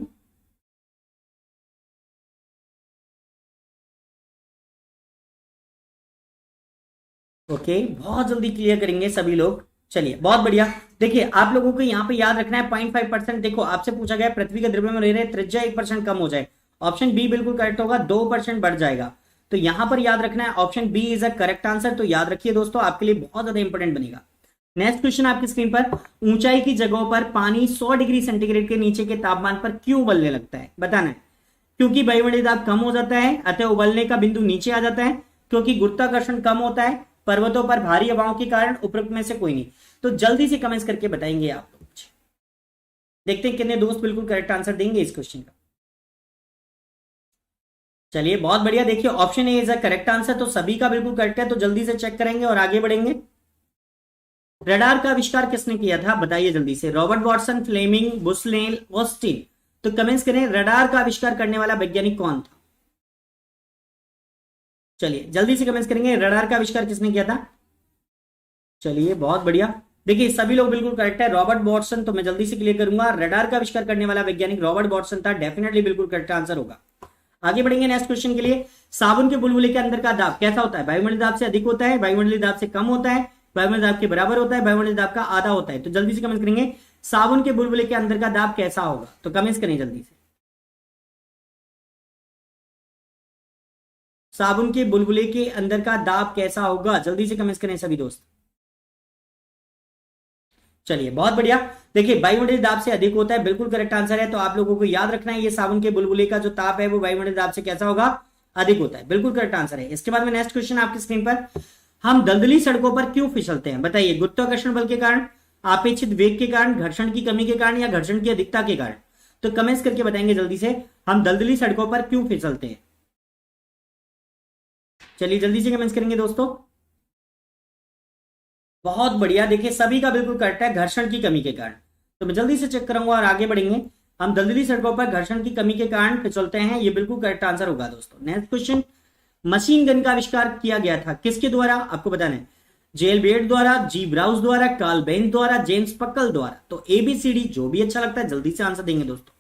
ओके बहुत जल्दी क्लियर करेंगे सभी लोग। चलिए बहुत बढ़िया, देखिए आप लोगों को यहाँ पे याद रखना है 0.5%। देखो आपसे पूछा गया पृथ्वी के द्रव्यमान रह रहे त्रिज्या 1% कम हो जाए, ऑप्शन बी बिल्कुल करेक्ट होगा, 2% बढ़ जाएगा। तो यहां पर याद रखना है option B is a correct answer, तो याद रखिए दोस्तों, आपके लिए बहुत ज्यादा इंपॉर्टेंट बनेगा। नेक्स्ट क्वेश्चन आपकी स्क्रीन पर, ऊंचाई की जगहों पर पानी 100 डिग्री सेंटीग्रेड के नीचे के तापमान पर क्यों उबलने लगता है, बताना है। क्योंकि वायुमंडलीय दाब कम हो जाता है अतः उबलने का बिंदु नीचे आ जाता है, क्योंकि गुरुत्वाकर्षण कम होता है, पर्वतों पर भारी हवाओं के कारण, उपरोक्त में से कोई नहीं। तो जल्दी से कमेंट्स करके बताएंगे आप लोग। देखते हैं कितने दोस्त बिल्कुल करेक्ट आंसर देंगे इस क्वेश्चन का। चलिए बहुत बढ़िया, देखिए option A is a correct answer, तो सभी का बिल्कुल करेक्ट है। तो जल्दी से चेक करेंगे और आगे बढ़ेंगे। रडार का आविष्कार किसने किया था बताइए जल्दी से। Robert Watson, Fleming, Bushnell, Austin. तो कमेंट्स करें रडार का आविष्कार करने वाला वैज्ञानिक कौन था। चलिए जल्दी से कमेंट्स करेंगे रडार का आविष्कार किसने किया था। चलिए बहुत बढ़िया, देखिए सभी लोग बिल्कुल करेक्ट है, रॉबर्ट वॉटसन। तो मैं जल्दी से क्लियर करूंगा, रडार का आविष्कार करने वाला वैज्ञानिक रॉबर्ट वॉटसन था, डेफिनेटली बिल्कुल करेक्ट आंसर होगा। आगे बढ़ेंगे नेक्स्ट क्वेश्चन के लिए। साबुन के बुलबुले के अंदर का दाब कैसा होता है, वायुमंडलीय दाब से अधिक होता है, वायुमंडलीय दाब से कम होता है, वायुमंडलीय दाब के बराबर होता है, वायुमंडलीय दाब का आधा होता है। तो जल्दी से कमेंट करेंगे साबुन के बुलबुले के अंदर का दाब कैसा होगा। तो कमेंट्स करें जल्दी से। साबुन के बुलबुले के अंदर का दाब कैसा होगा, जल्दी से कमेंट्स करें सभी दोस्त। चलिए बहुत बढ़िया, देखिए वायुमंडलीय दाब से अधिक होता है, बिल्कुल करेक्ट आंसर है। तो आप लोगों को याद रखना है ये साबुन के बुलबुले का जो ताप है वो वायुमंडलीय दाब से कैसा होगा, अधिक होता है, बिल्कुल करेक्ट आंसर है। इसके बाद में नेक्स्ट क्वेश्चन आपकी स्क्रीन पर, हम दलदली सड़कों पर क्यों फिसलते हैं बताइए। गुरुत्वाकर्षण बल के कारण, अपेक्षित वेग के कारण, घर्षण की कमी के कारण, या घर्षण की अधिकता के कारण। तो कमेंट्स करके बताएंगे जल्दी से, हम दलदली सड़कों पर क्यों फिसलते हैं। चलिए जल्दी से कमेंट्स करेंगे दोस्तों। बहुत बढ़िया, देखिए सभी का बिल्कुल करेक्ट है, घर्षण की कमी के कारण। तो मैं जल्दी से चेक करूंगा और आगे बढ़ेंगे। हम दलदली सड़कों पर घर्षण की कमी के कारण फिसलते हैं, ये बिल्कुल करेक्ट आंसर होगा दोस्तों। नेक्स्ट क्वेश्चन, मशीन गन का आविष्कार किया गया था किसके द्वारा, आपको बताना है। जेल बेट द्वारा, जी ब्राउज द्वारा, कार्ल बेंज द्वारा, जेम्स पक्कल द्वारा। तो एबीसीडी जो भी अच्छा लगता है जल्दी से आंसर देंगे दोस्तों।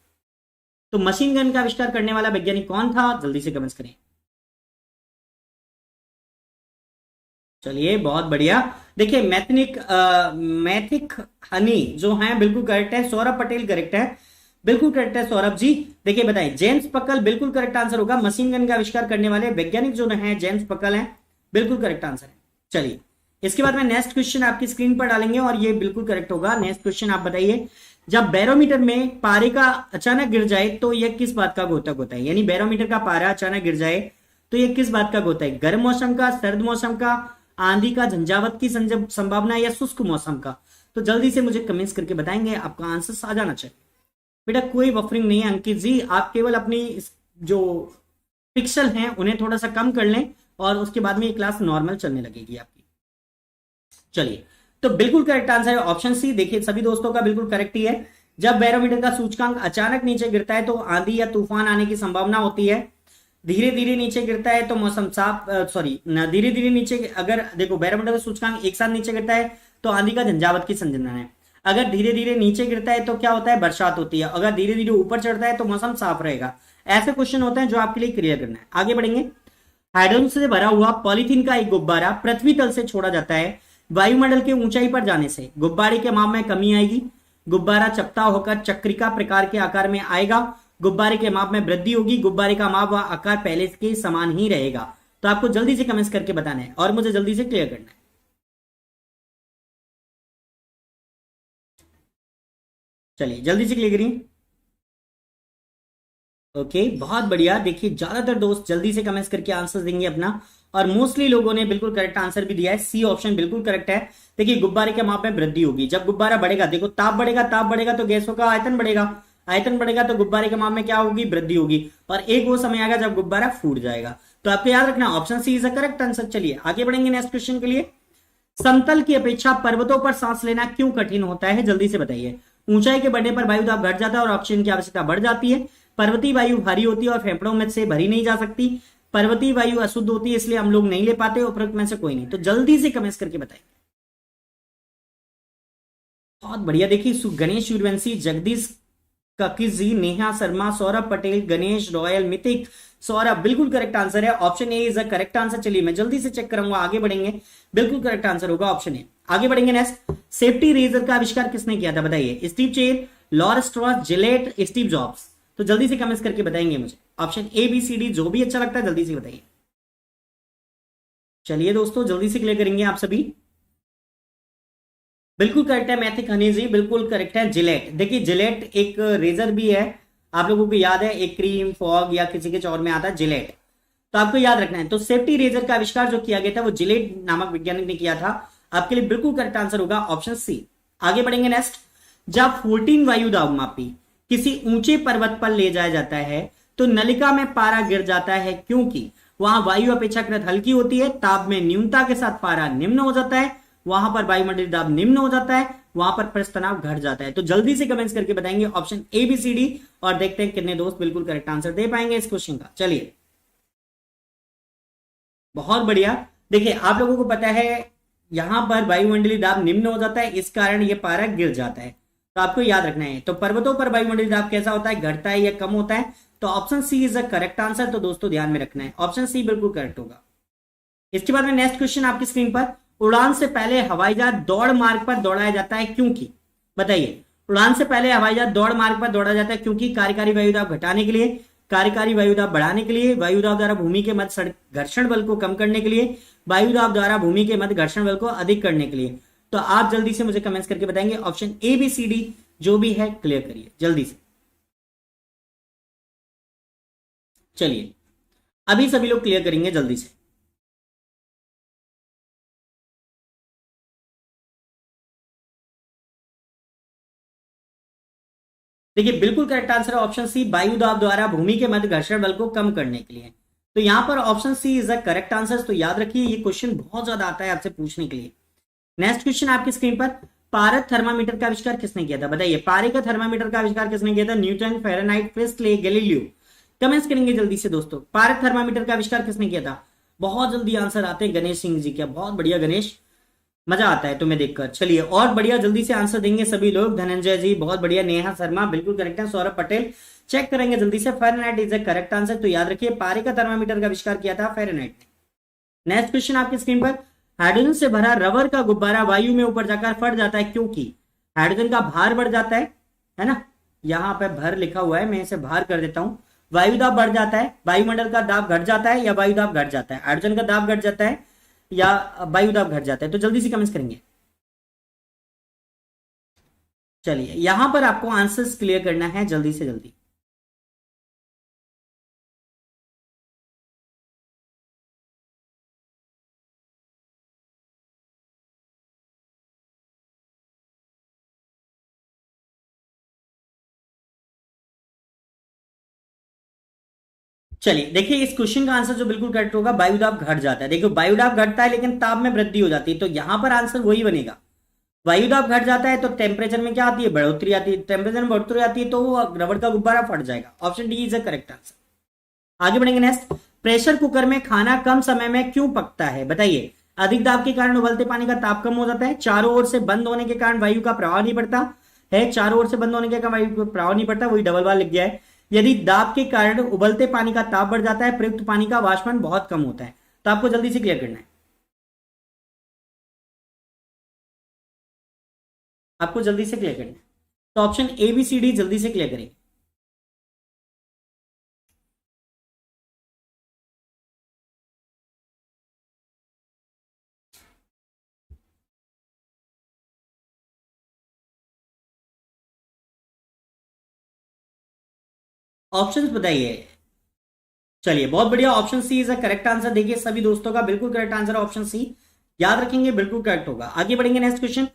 तो मशीन गन का आविष्कार करने वाला वैज्ञानिक कौन था, जल्दी से कमेंट्स करें। चलिए बहुत बढ़िया, देखिए मैथिक हनी जो है बिल्कुल करेक्ट है, सौरभ पटेल करेक्ट है, बिल्कुल करेक्ट है सौरभ जी। देखिए बताइए जेम्स पकल, बिल्कुल करेक्ट आंसर होगा। मशीन गन का आविष्कार करने वाले वैज्ञानिक जो है जेम्स पकल हैं, बिल्कुल करेक्ट आंसर है। चलिए इसके बाद में नेक्स्ट क्वेश्चन आपकी स्क्रीन पर डालेंगे और ये बिल्कुल करेक्ट होगा। नेक्स्ट क्वेश्चन आप बताइए, जब बैरोमीटर में पारे का अचानक गिर जाए तो यह किस बात का द्योतक होता है। यानी बैरोमीटर का पारा अचानक गिर जाए तो यह किस बात का होता है, गर्म मौसम का, सर्द मौसम का, आंधी का, झंझावत की संभावना, या शुष्क मौसम का। तो जल्दी से मुझे कमेंट्स करके बताएंगे, आपका आंसर आ जाना चाहिए। बेटा कोई वफरिंग नहीं है अंकित जी, आप केवल अपनी जो पिक्सल हैं उन्हें थोड़ा सा कम कर लें और उसके बाद में ये क्लास नॉर्मल चलने लगेगी आपकी। चलिए, तो बिल्कुल करेक्ट आंसर है ऑप्शन सी। देखिए सभी दोस्तों का बिल्कुल करेक्ट ही है। जब बैरोमीटर का सूचकांक अचानक नीचे गिरता है तो आंधी या तूफान आने की संभावना होती है। धीरे धीरे नीचे गिरता है तो मौसम साफ, सॉरी, धीरे धीरे नीचे, अगर देखो बैरोमीटर का सूचकांक एक साथ नीचे गिरता है तो आंधी का झंझावात की संभावना है। अगर धीरे धीरे नीचे गिरता है तो क्या होता है, बरसात होती है। अगर धीरे धीरे ऊपर चढ़ता है तो मौसम साफ रहेगा। ऐसे क्वेश्चन होते हैं जो आपके लिए क्लियर करना है। आगे बढ़ेंगे। हाइड्रोजन से भरा हुआ पॉलीथीन का एक गुब्बारा पृथ्वी तल से छोड़ा जाता है। वायुमंडल के ऊंचाई पर जाने से गुब्बारे के माप में कमी आएगी। गुब्बारा चपटा होकर चक्रिका प्रकार के आकार में आएगा। गुब्बारे के माप में वृद्धि होगी। गुब्बारे का माप व आकार पहले के समान ही रहेगा। तो आपको जल्दी से कमेंट्स करके बताना है और मुझे जल्दी से क्लियर करना है। चलिए जल्दी से क्लियर करिए। ओके, बहुत बढ़िया। देखिए ज्यादातर दोस्त जल्दी से कमेंट्स करके आंसर देंगे अपना, और मोस्टली लोगों ने बिल्कुल करेक्ट आंसर भी दिया है। सी ऑप्शन बिल्कुल करेक्ट है। देखिए गुब्बारे के माप में वृद्धि होगी। जब गुब्बारा बढ़ेगा, देखो ताप बढ़ेगा, ताप बढ़ेगा तो गैसों का आयतन बढ़ेगा, आयतन बढ़ेगा तो गुब्बारे के माप में क्या होगी, वृद्धि होगी। और एक वो समय आएगा जब गुब्बारा फूट जाएगा। तो आपको याद रखना option C is a correct answer. चलिए आगे बढ़ेंगे नेक्स्ट क्वेश्चन के लिए। समतल की अपेक्षा पर्वतों पर सांस लेना क्यों कठिन होता है, जल्दी से बताइए। ऊंचाई के बढ़ने पर वायु दाब घट जाता है और ऑक्सीजन की आवश्यकता बढ़ जाती है। पर्वतीय वायु भारी होती है और फेफड़ों में से भरी नहीं जा सकती। पर्वतीय वायु अशुद्ध होती है इसलिए हम लोग नहीं ले पाते। उपरोक्त में से कोई नहीं। तो जल्दी से कमेंट्स करके बताइए। बहुत बढ़िया। देखिए गणेश सूर्यवंशी, जगदीश ककिस जी, नेहा शर्मा, सौरभ पटेल, गणेश रॉयल, मितिक, सौरभ, बिल्कुल करेक्ट आंसर है। Option A is a correct answer. चलिए मैं जल्दी से चेक करूंगा, आगे बढ़ेंगे। बिल्कुल करेक्ट आंसर होगा ऑप्शन ए। आगे बढ़ेंगे नेक्स्ट। सेफ्टी रेजर का आविष्कार किसने किया था, बताइए। Steve Cher, Lawrence Strauss, Gillette, Steve Jobs. तो जल्दी से कमेंट्स करके बताएंगे मुझे। Option A B C D जो भी अच्छा लगता है जल्दी से बताइए। चलिए दोस्तों जल्दी से क्लियर करेंगे आप सभी। बिल्कुल करेक्ट है मैथिक हनी जी, बिल्कुल करेक्ट है जिलेट। देखिए जिलेट एक रेजर भी है, आप लोगों को याद है, एक क्रीम फॉग या किसी के चौर में आता है जिलेट। तो आपको याद रखना है। तो सेफ्टी रेजर का आविष्कार जो किया गया था वो जिलेट नामक वैज्ञानिक ने किया था। आपके लिए बिल्कुल करेक्ट आंसर होगा ऑप्शन सी। आगे बढ़ेंगे नेक्स्ट। जब 14 वायु दाब मापी किसी ऊंचे पर्वत पर ले जाया जाता है तो नलिका में पारा गिर जाता है, क्योंकि वहां वायु अपेक्षाकृत हल्की होती है। ताप में न्यूनता के साथ पारा निम्न हो जाता है। वहां पर वायुमंडलीय दाब निम्न हो जाता है। वहां पर पृष्ठ तनाव घट जाता है। तो जल्दी से कमेंट्स करके बताएंगे option A B C D, और देखते हैं कितने दोस्त बिल्कुल करेक्ट आंसर दे पाएंगे इस क्वेश्चन का। चलिए बहुत बढ़िया। देखिए आप लोगों को पता है यहां पर वायुमंडलीय दाब निम्न हो जाता है, इस कारण यह पारा गिर जाता है। तो आपको याद रखना है। तो पर्वतों पर वायुमंडलीय दाब कैसा होता है, घटता है या कम होता है। तो option C is a correct answer. तो दोस्तों ध्यान में रखना है, ऑप्शन सी बिल्कुल करेक्ट होगा। इसके बाद में नेक्स्ट क्वेश्चन आपकी स्क्रीन पर। उड़ान से पहले हवाई जहाज दौड़ मार्ग पर दौड़ाया जाता है, क्योंकि, बताइए। उड़ान से पहले हवाई जहाज दौड़ मार्ग पर दौड़ा जाता है क्योंकि कार्यकारी वायुदाब घटाने के लिए, कार्यकारी वायुदाब बढ़ाने के लिए, वायुदाब द्वारा भूमि के मध्य घर्षण बल को कम करने के लिए, वायुदाब द्वारा भूमि के मध्य घर्षण बल को अधिक करने के लिए। तो आप जल्दी से मुझे कमेंट्स करके बताएंगे option A B C D जो भी है क्लियर करिए जल्दी से। चलिए अभी सभी लोग क्लियर करेंगे जल्दी से। देखिए बिल्कुल करेक्ट आंसर है ऑप्शन सी, वायु दाब द्वारा भूमि के मध्य घर्षण बल को कम करने के लिए। तो यहां पर option C is the correct answer. तो याद रखिए ये क्वेश्चन बहुत ज्यादा आता है आपसे पूछने के लिए। नेक्स्ट क्वेश्चन आपकी स्क्रीन पर। पारद थर्मामीटर का आविष्कार किसने किया था, बताइए। पारे का थर्मामीटर का आविष्कार किसने किया था, Newton, Fahrenheit, Presley, Galileo. Comments करेंगे जल्दी से दोस्तों। पारद थर्मामीटर का आविष्कार किसने किया था। बहुत जल्दी आंसर आते हैं गणेश सिंह जी। क्या बहुत बढ़िया गणेश, मजा आता है तुम्हें देखकर। चलिए और बढ़िया जल्दी से आंसर देंगे सभी लोग। धनंजय जी बहुत बढ़िया, नेहा शर्मा बिल्कुल करेक्ट है, सौरभ पटेल चेक करेंगे जल्दी से। Fahrenheit is the correct answer. तो याद रखिए पारे का थर्मामीटर का आविष्कार किया था फेरेनहाइट ने। नेक्स्ट क्वेश्चन आपकी स्क्रीन पर। हाइड्रोजन से भरा रबर का गुब्बारा वायु में ऊपर जाकर फट जाता है, क्योंकि हाइड्रोजन का भार बढ़ जाता है ना। यहां पर भर लिखा हुआ है, मैं इसे भार कर देता हूं। वायु दाब बढ़ जाता है, वायुमंडल का दाब घट जाता है, या वायु दाब घट जाता है। हाइड्रोजन का दाब घट जाता है या वायु दाब घट जाता है। तो जल्दी से कमेंट्स करेंगे। चलिए यहां पर आपको आंसर्स क्लियर करना है जल्दी से जल्दी। चलिए देखिए, इस क्वेश्चन का आंसर जो बिल्कुल करेक्ट होगा, वायुदाब घट जाता है। देखो वायुदाब घटता है लेकिन ताप में वृद्धि हो जाती है, तो यहां पर आंसर वही बनेगा। वायुदाब घट जाता है तो टेम्परेचर में क्या आती है, बढ़ोतरी आती है। टेम्परेचर में बढ़ोतरी आती है तो वो रबड़ का गुब्बारा फट जाएगा। Option D is the correct answer. आगे बढ़ेंगे नेक्स्ट। प्रेशर कुकर में खाना कम समय में क्यों पकता है, बताइए। अधिक दाब के कारण उबलते पानी का ताप कम हो जाता है, चारों ओर से बंद होने के कारण वायु का प्रवाह नहीं बढ़ता है। चारों ओर से बंद होने के कारण वायु का प्रवाह नहीं बढ़ता, वही डबल बार लिख गया है। यदि दाब के कारण उबलते पानी का ताप बढ़ जाता है, प्रयुक्त पानी का वाष्पन बहुत कम होता है। तो आपको जल्दी से क्लियर करना है, आपको जल्दी से क्लियर करना है। तो option A B C D जल्दी से क्लियर करेंगे। ऑप्शंस बताइए। चलिए बहुत बढ़िया, option C is a correct answer. देखिए सभी दोस्तों का बिल्कुल करेक्ट आंसर ऑप्शन सी, याद रखेंगे बिल्कुल करेक्ट होगा। आगे बढ़ेंगे नेक्स्ट क्वेश्चन।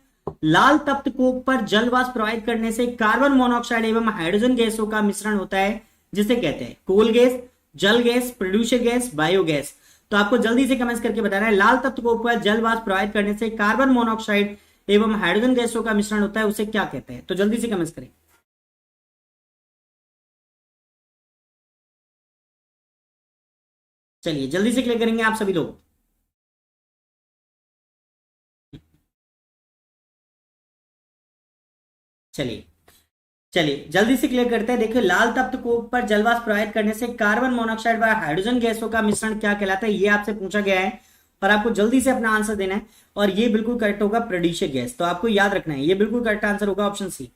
लाल तप्त कोक पर जल वाष्प प्रवाहित करने से कार्बन मोनोऑक्साइड एवं हाइड्रोजन गैसों का मिश्रण होता है, जिसे कहते हैं कोल गैस, जल गैस, प्रोड्यूसर गैस, बायोगैस। तो आपको जल्दी से कमेंट्स करके बताना है, लाल तप्त कोक पर जल वाष्प प्रवाहित करने से कार्बन मोनोऑक्साइड एवं हाइड्रोजन गैसों का मिश्रण होता है, उसे क्या कहते हैं। तो जल्दी से कमेंट्स करें। चलिए जल्दी से क्लियर करेंगे आप सभी लोग। चलिए चलिए जल्दी से क्लियर करते हैं। देखिए लाल तप्त कोक पर जलवाष्प प्रवाहित करने से कार्बन मोनोऑक्साइड व हाइड्रोजन गैसों का मिश्रण क्या कहलाता है, ये आपसे पूछा गया है और आपको जल्दी से अपना आंसर देना है। और ये बिल्कुल करेक्ट होगा, प्रोड्यूसर गैस। तो आपको याद रखना है, ये बिल्कुल करेक्ट आंसर होगा ऑप्शन सी।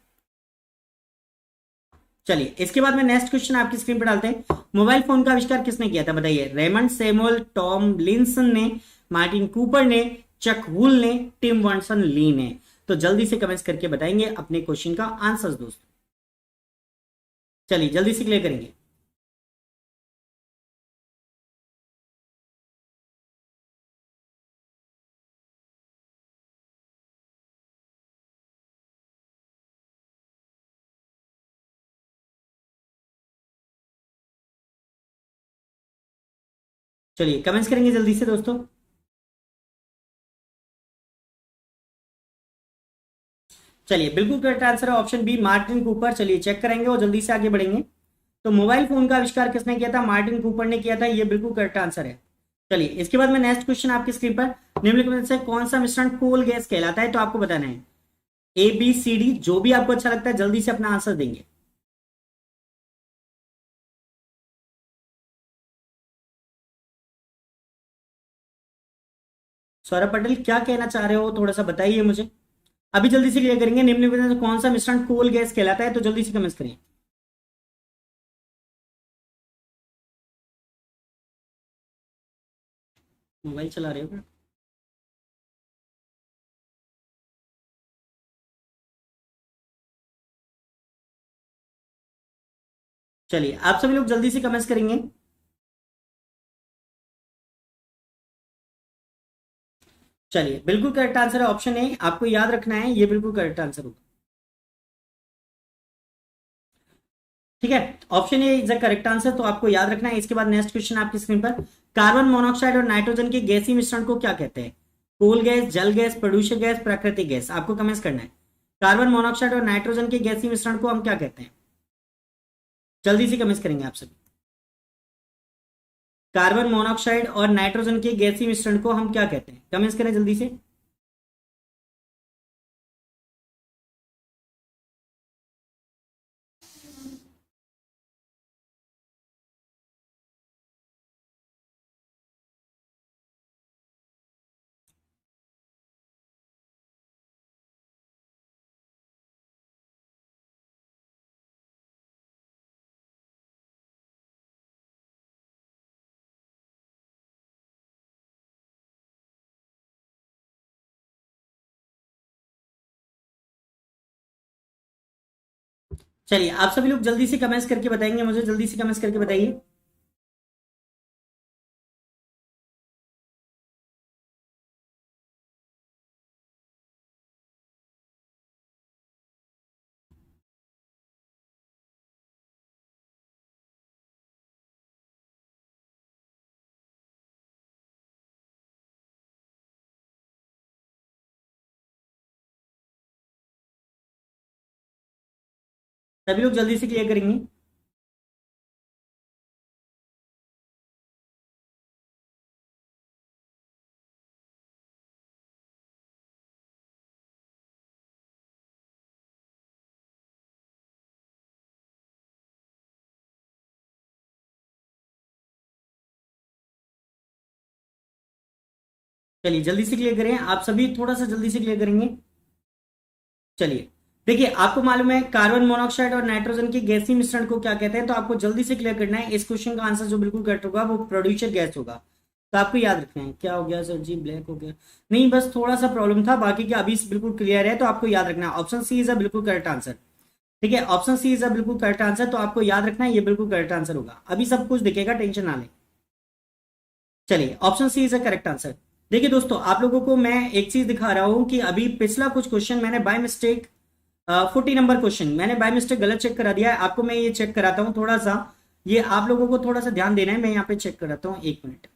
चलिए इसके बाद में नेक्स्ट क्वेश्चन आपकी स्क्रीन पर डालते हैं। मोबाइल फोन का आविष्कार किसने किया था, बताइए। रेमंड सैमुअल टॉम लिंसन ने, मार्टिन कूपर ने, चक वूल ने, टिम वर्नसन ली ने। तो जल्दी से कमेंट्स करके बताएंगे अपने क्वेश्चन का आंसर दोस्तों। चलिए जल्दी से क्लियर करेंगे। चलिए कमेंट्स करेंगे जल्दी से दोस्तों। चलिए बिल्कुल करेक्ट आंसर है ऑप्शन बी, मार्टिन कूपर। चलिए चेक करेंगे और जल्दी से आगे बढ़ेंगे। तो मोबाइल फोन का आविष्कार किसने किया था, मार्टिन कूपर ने किया था, ये बिल्कुल करेक्ट आंसर है। चलिए इसके बाद में नेक्स्ट क्वेश्चन आपकी स्क्रीन पर। निम्नलिखित में से कौन सा मिश्रण कोल गैस कहलाता है, तो आपको बताना है। ए बी सी डी, जो भी आपको अच्छा लगता है जल्दी से अपना आंसर देंगे। सौरभ पटेल क्या कहना चाह रहे हो, थोड़ा सा बताइए मुझे। अभी जल्दी से क्लियर करेंगे। निम्नलिखित में से कौन सा मिश्रण कोल गैस कहलाता है, तो जल्दी से कमेंट करिए। मोबाइल चला रहे हो क्या? चलिए आप सभी लोग जल्दी से कमेंट्स करेंगे। चलिए बिल्कुल करेक्ट आंसर है ऑप्शन ए, आपको याद रखना है, ये बिल्कुल करेक्ट आंसर होगा। ठीक है, option A is the correct answer, तो आपको याद रखना है। इसके बाद नेक्स्ट क्वेश्चन आपकी स्क्रीन पर। कार्बन मोनोऑक्साइड और नाइट्रोजन के गैसीय मिश्रण को क्या कहते हैं, कोल गैस, जल गैस, प्रोड्यूसर गैस, प्राकृतिक गैस। आपको कमेंट्स करना है। कार्बन मोनोऑक्साइड और नाइट्रोजन के गैसीय मिश्रण को हम क्या कहते हैं, जल्दी से कमेंट्स करेंगे आप सभी। कार्बन मोनोऑक्साइड और नाइट्रोजन के गैसीय मिश्रण को हम क्या कहते हैं, कमेंट्स करें जल्दी से। चलिए आप सभी लोग जल्दी से कमेंट्स करके बताएंगे मुझे, जल्दी से कमेंट्स करके बताइए। सभी लोग जल्दी से क्लियर करेंगे। चलिए जल्दी से क्लियर करें, आप सभी थोड़ा सा जल्दी से क्लियर करेंगे। चलिए देखिए, आपको मालूम है कार्बन मोनोऑक्साइड और नाइट्रोजन के गैसीय मिश्रण को क्या कहते हैं, तो आपको जल्दी से क्लियर करना है। इस क्वेश्चन का आंसर जो बिल्कुल करेक्ट होगा वो प्रोड्यूसर गैस होगा। तो आपको याद रखना है। क्या हो गया सर जी, ब्लैक हो गया? नहीं, बस थोड़ा सा प्रॉब्लम था, बाकी क्या अभी बिल्कुल क्लियर है। तो आपको याद रखना है ऑप्शन सी इज अ बिल्कुल करेक्ट आंसर। ठीक है, ऑप्शन सी इज अ बिल्कुल करेक्ट आंसर, तो आपको याद रखना है ये बिल्कुल करेक्ट आंसर होगा। अभी सब कुछ दिखेगा, टेंशन ना लें। चलिए option C is a correct answer. देखिए दोस्तों, आप लोगों को मैं एक चीज दिखा रहा हूं कि अभी पिछला कुछ क्वेश्चन मैंने बाय मिस्टेक 40 नंबर क्वेश्चन मैंने बाय मिस्टेक गलत चेक करा दिया है। आपको मैं ये चेक कराता हूँ थोड़ा सा, ये आप लोगों को थोड़ा सा ध्यान देना है। मैं यहाँ पे चेक कराता हूँ, एक मिनट।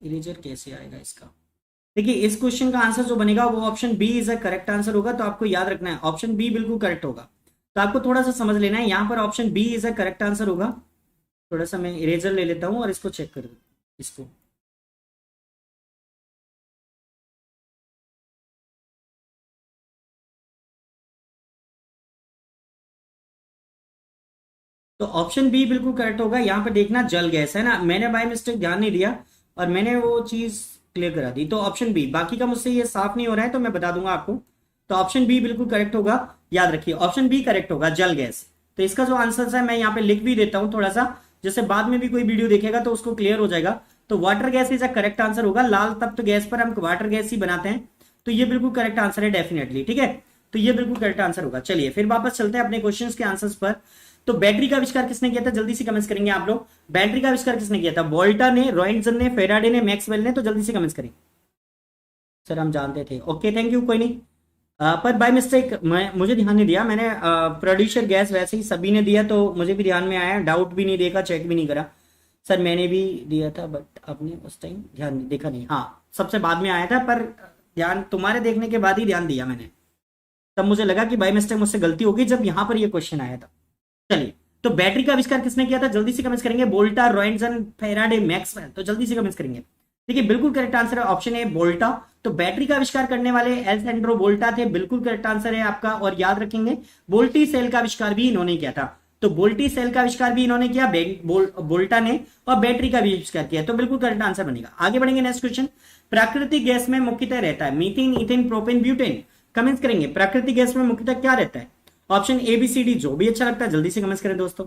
इरेजर कैसे आएगा इसका? देखिए इस क्वेश्चन का आंसर जो बनेगा वो option B is a correct answer होगा। तो आपको याद रखना है ऑप्शन बी बिल्कुल करेक्ट होगा। तो आपको थोड़ा सा समझ लेना है, यहाँ पर option B is a correct answer होगा। थोड़ा सा मैं इरेजर ले लेता हूँ और इसको चेक कर इसको। तो ऑप्शन बी बिल्कुल करेक्ट होगा। यहाँ पे देखना जल गैस है ना, मैंने बाय मिस्टेक ध्यान नहीं दिया और मैंने वो चीज क्लियर करा दी। तो ऑप्शन बी, बाकी का मुझसे ये साफ नहीं हो रहा है तो मैं बता दूंगा आपको। तो ऑप्शन बी बिल्कुल करेक्ट होगा। याद रखिए ऑप्शन बी करेक्ट होगा, जल गैस। तो इसका जो आंसर है मैं यहाँ पे लिख भी देता हूँ थोड़ा सा, जैसे बाद में भी कोई वीडियो देखेगा तो उसको क्लियर हो जाएगा। तो water gas is a correct answer होगा। लाल तप्त गैस पर हम वाटर गैस ही बनाते हैं, तो ये बिल्कुल करेक्ट आंसर है डेफिनेटली। ठीक है, तो ये बिल्कुल करेक्ट आंसर होगा। चलिए फिर वापस चलते हैं अपने क्वेश्चंस के आंसर्स पर। तो बैटरी का आविष्कार किसने किया था, जल्दी से कमेंट्स करेंगे आप लोग। बैटरी का आविष्कार किसने किया था? वोल्टा ने, रॉयटसन ने, फेराडे ने, मैक्सवेल ने। तो जल्दी से कमेंट्स करें। सर हम जानते थे, ओके थैंक यू, कोई नहीं। पर बाय मिस्टेक मैं मुझे ध्यान नहीं दिया मैंने। प्रोड्यूसर गैस वैसे ही सभी ने दिया तो मुझे भी ध्यान में आया, डाउट भी नहीं देखा, चेक भी नहीं करा। सर मैंने भी दिया था बट आपने उस टाइम ध्यान देखा नहीं। हाँ, सबसे बाद में आया था, पर ध्यान तुम्हारे देखने के बाद ही ध्यान दिया मैंने। तब मुझे लगा कि बाय मिस्टेक मुझसे गलती होगी जब यहां पर ये क्वेश्चन आया था। चलिए, तो बैटरी का आविष्कार किसने किया था, जल्दी से कमेंट्स करेंगे। बोल्टा, रॉयटसन, फेराडे, मैक्सवेल। तो जल्दी से कमेंट्स करेंगे। देखिए बिल्कुल करेक्ट आंसर है ऑप्शन ए, बोल्टा। तो बैटरी का आविष्कार करने वाले एलेक्जेंड्रो बोल्टा थे, बिल्कुल करेक्ट आंसर है आपका। और याद रखेंगे बोल्टी सेल का आविष्कार भी इन्होंने किया था। तो बोल्टी सेल का आविष्कार भी इन्होंने किया, बोल्टा ने, और बैटरी का भी आविष्कार किया। तो बिल्कुल करेक्ट आंसर बनेगा। आगे बढ़ेंगे, नेक्स्ट क्वेश्चन। प्राकृतिक गैस में मुख्यतः रहता है methane, ethane, propane, butane. Comments करेंगे प्राकृतिक गैस में मुख्यतः क्या रहता है। Option A B C D, जो भी अच्छा लगता है जल्दी से कमेंट्स करें दोस्तों।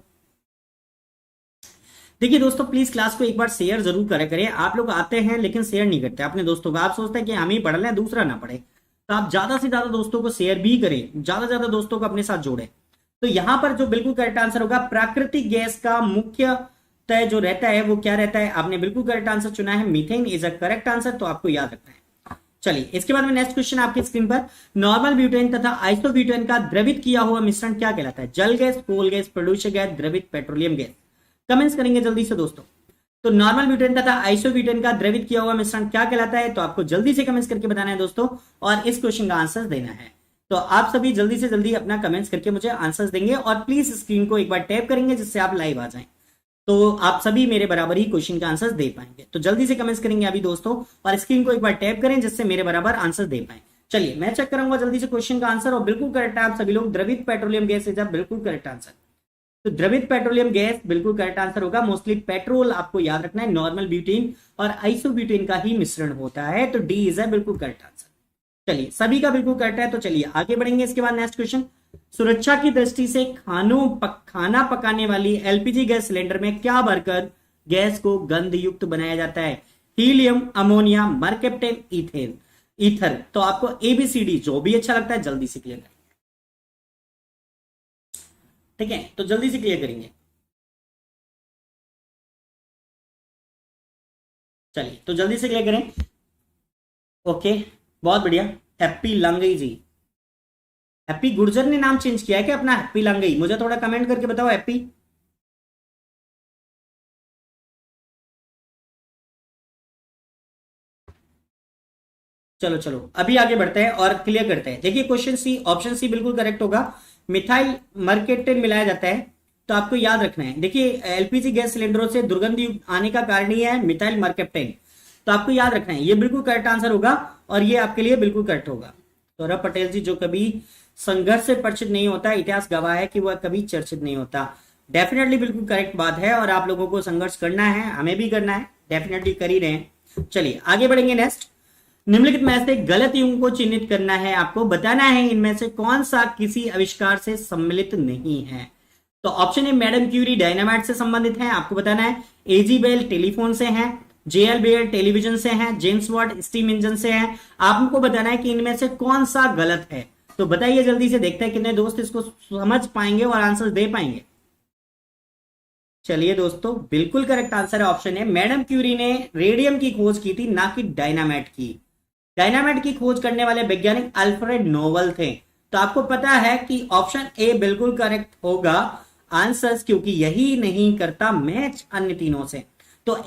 देखिए दोस्तों, प्लीज क्लास को एक बार शेयर जरूर करें करें। आप लोग आते हैं लेकिन शेयर नहीं करते अपने दोस्तों को। आप सोचते हैं कि हम ही पढ़ लें, दूसरा ना पढ़े। तो आप ज्यादा से ज्यादा दोस्तों को शेयर भी करें, ज्यादा से ज्यादा दोस्तों को अपने साथ जोड़ें। तो यहां पर जो बिल्कुल करेक्ट आंसर होगा, प्राकृतिक गैस का मुख्य तय जो रहता है वो क्या रहता है। आपने बिल्कुल करेक्ट आंसर चुना है, methane is a correct answer. तो आपको याद रखना है। चलिए इसके बाद में नेक्स्ट क्वेश्चन आपकी स्क्रीन पर। नॉर्मल ब्यूटेन तथा आइसोब्यूटेन का द्रवित किया हुआ मिश्रण क्या कहलाता है? जल gas, coal gas, producer gas, द्रवित पेट्रोलियम गैस। कमेंट्स करेंगे जल्दी से दोस्तों। तो नॉर्मल ब्यूटेन तथा आइसोब्यूटेन का द्रवित किया हुआ मिश्रण क्या कहलाता है? तो आपको जल्दी से कमेंट्स करके बताना है दोस्तों, और इस क्वेश्चन का आंसर देना है। तो आप सभी जल्दी से जल्दी अपना कमेंट्स करके मुझे आंसर्स देंगे, और प्लीज स्क्रीन को एक बार टैप करेंगे जिससे आप लाइव आ जाएं। तो आप सभी मेरे बराबर ही क्वेश्चन के आंसर्स दे पाएंगे। तो जल्दी से कमेंट्स करेंगे अभी दोस्तों, और स्क्रीन को एक बार टैप करें जिससे मेरे बराबर आंसर दे पाए। चलिए मैं चेक करूंगा जल्दी से क्वेश्चन का आंसर, और बिल्कुल करेक्ट है आप सभी लोग। द्रवित पेट्रोलियम गैस इज बिल्कुल करेक्ट आंसर। तो द्रवित पेट्रोलियम गैस बिल्कुल करेक्ट आंसर होगा। मोस्टली पेट्रोल आपको याद रखना है, नॉर्मल ब्यूटेन और आइसोब्यूटेन का ही मिश्रण होता है। तो डी इज बिल्कुल करेक्ट आंसर। चलिए सभी का बिल्कुल करेक्ट है। तो चलिए आगे बढ़ेंगे। इसके बाद नेक्स्ट क्वेश्चन। सुरक्षा की दृष्टि से खाना पकाने वाली एलपीजी गैस सिलेंडर में क्या भरकर गैस को गंध युक्त बनाया जाता है? Helium, ammonia, mercaptan, ethane, ether. तो आपको एबीसीडी जो भी अच्छा लगता है जल्दी से क्लियर करें। ठीक है, तो जल्दी से क्लियर करेंगे। चलिए तो जल्दी से क्लियर करें। ओके, बहुत बढ़िया। हैप्पी लंगई जी, हैप्पी गुर्जर ने नाम चेंज किया है क्या अपना? हैप्पी लंगई, मुझे थोड़ा कमेंट करके बताओ। हैप्पी, चलो चलो अभी आगे बढ़ते हैं और क्लियर करते हैं। देखिए क्वेश्चन सी, ऑप्शन सी बिल्कुल करेक्ट होगा। मिथाइल मर्केप्टेन मिलाया जाता है, तो आपको याद रखना है। देखिए एलपीजी गैस सिलेंडरों से दुर्गंध आने का कारण ही है मिथाइल मर्केप्टेन, तो आपको याद रखना है, ये बिल्कुल करेक्ट आंसर होगा और ये आपके लिए बिल्कुल करेक्ट होगा। सौरभ पटेल जी, जो कभी संघर्ष से परिचित नहीं होता, इतिहास गवाह है कि वह कभी चर्चित नहीं होता। डेफिनेटली बिल्कुल करेक्ट बात है और आप लोगों को संघर्ष करना है, हमें भी करना है, डेफिनेटली कर ही रहे हैं। चलिए आगे बढ़ेंगे। नेक्स्ट, निम्नलिखित में से गलत युग्म को चिन्हित करना है, आपको बताना है इनमें से कौन सा किसी आविष्कार से सम्मिलित नहीं है। तो option A madam Curie dynamite से संबंधित है, आपको बताना है। एजी बेल टेलीफोन से है, जेएल बेल टेलीविजन से है, जेम्स वाट स्टीम इंजन से है। आपको बताना है कि इनमें से कौन सा गलत है। तो बताइए जल्दी से, देखते हैं कितने दोस्त इसको समझ पाएंगे और आंसर दे पाएंगे। चलिए दोस्तों, बिल्कुल करेक्ट आंसर है ऑप्शन है, मैडम क्यूरी ने रेडियम की खोज की थी, ना कि डायनामाइट की। डायनामाइट की खोज करने वाले वैज्ञानिक अल्फ्रेड नोबल थे। तो आपको पता है कि ऑप्शन ए बिल्कुल करेक्ट होगा आंसर्स, क्योंकि यही नहीं करता मैच अन्य तीनों से। तो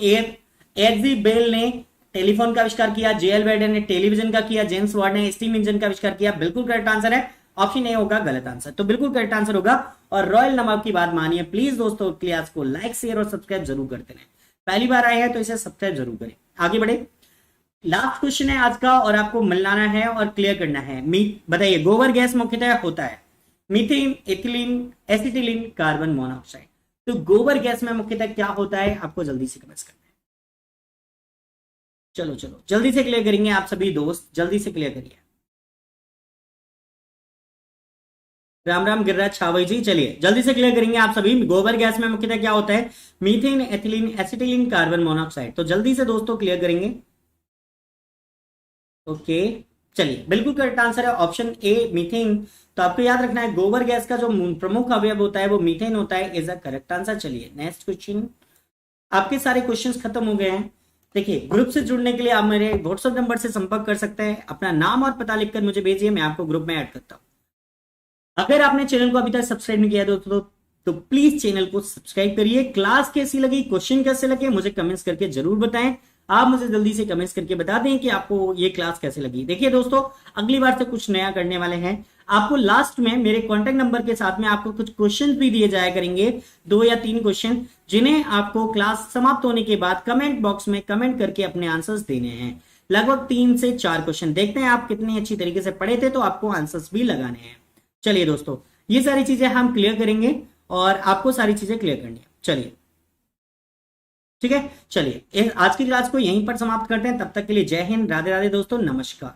एजी बेल ने टेलीफोन का आविष्कार किया, जेएल वेडर ने टेलीविजन का किया, जेम्स वाट ने स्टीम इंजन का आविष्कार किया। बिल्कुल करेक्ट आंसर है ऑप्शन ए होगा गलत आंसर, तो बिल्कुल करेक्ट आंसर होगा। और रॉयल नवाब की बात मानिए प्लीज दोस्तों, क्लास को लाइक शेयर और सब्सक्राइब जरूर करते रहें। पहली बार आए हैं तो इसे सब्सक्राइब जरूर करें। आगे बढ़े, लास्ट क्वेश्चन है आज का और आपको मिलाना है और क्लियर करना है। बताइए, गोबर गैस मुख्यतः होता है methane, ethylene, acetylene, carbon monoxide. तो गोबर गैस में मुख्यतः क्या होता है, आपको जल्दी से कमेंट करना है। चलो चलो जल्दी से क्लियर करेंगे आप सभी दोस्त, जल्दी से क्लियर करिए। राम राम गिरिराज छावई जी, चलिए जल्दी से क्लियर करेंगे आप सभी। गोबर गैस में मुख्यतः क्या होता है, methane, ethylene, acetylene, carbon monoxide. तो जल्दी से दोस्तों क्लियर करेंगे। ओके चलिए, बिल्कुल करेक्ट आंसर है ऑप्शन ए मीथेन। तो आपको याद रखना है गोबर गैस का जो प्रमुख अवयव होता है वो मीथेन होता है, इज अ करेक्ट आंसर। चलिए नेक्स्ट क्वेश्चन। आपके सारे क्वेश्चंस खत्म हो गए हैं। देखिए ग्रुप से जुड़ने के लिए आप मेरे व्हाट्सएप नंबर से संपर्क कर सकते हैं, अपना नाम और पता लिखकर मुझे भेजिए, मैं आपको ग्रुप में ऐड करता हूं। अगर आपने चैनल को अभी तक सब्सक्राइब नहीं किया दोस्तों तो प्लीज चैनल को सब्सक्राइब करिए। क्लास कैसी लगी, क्वेश्चन कैसे लगे, मुझे कमेंट्स करके जरूर बताएं। आप मुझे जल्दी से कमेंट्स करके बता दें कि आपको ये क्लास कैसे लगी। देखिए दोस्तों, अगली बार से कुछ नया करने वाले हैं। आपको लास्ट में मेरे कॉन्टेक्ट नंबर के साथ में आपको कुछ क्वेश्चन भी दिए जाया करेंगे, 2 या 3 क्वेश्चन, जिन्हें आपको क्लास समाप्त होने के बाद कमेंट बॉक्स में कमेंट करके अपने आंसर्स देने हैं। लगभग 3 से 4 क्वेश्चन, देखते हैं आप कितनी अच्छी तरीके से पढ़े थे, तो आपको आंसर्स भी लगाने हैं। चलिए दोस्तों, ये सारी चीजें हम क्लियर करेंगे और आपको सारी चीजें क्लियर करनी है। चलिए ठीक है, चलिए आज की क्लास को यहीं पर समाप्त करते हैं। तब तक के लिए जय हिंद, राधे राधे दोस्तों, नमस्कार।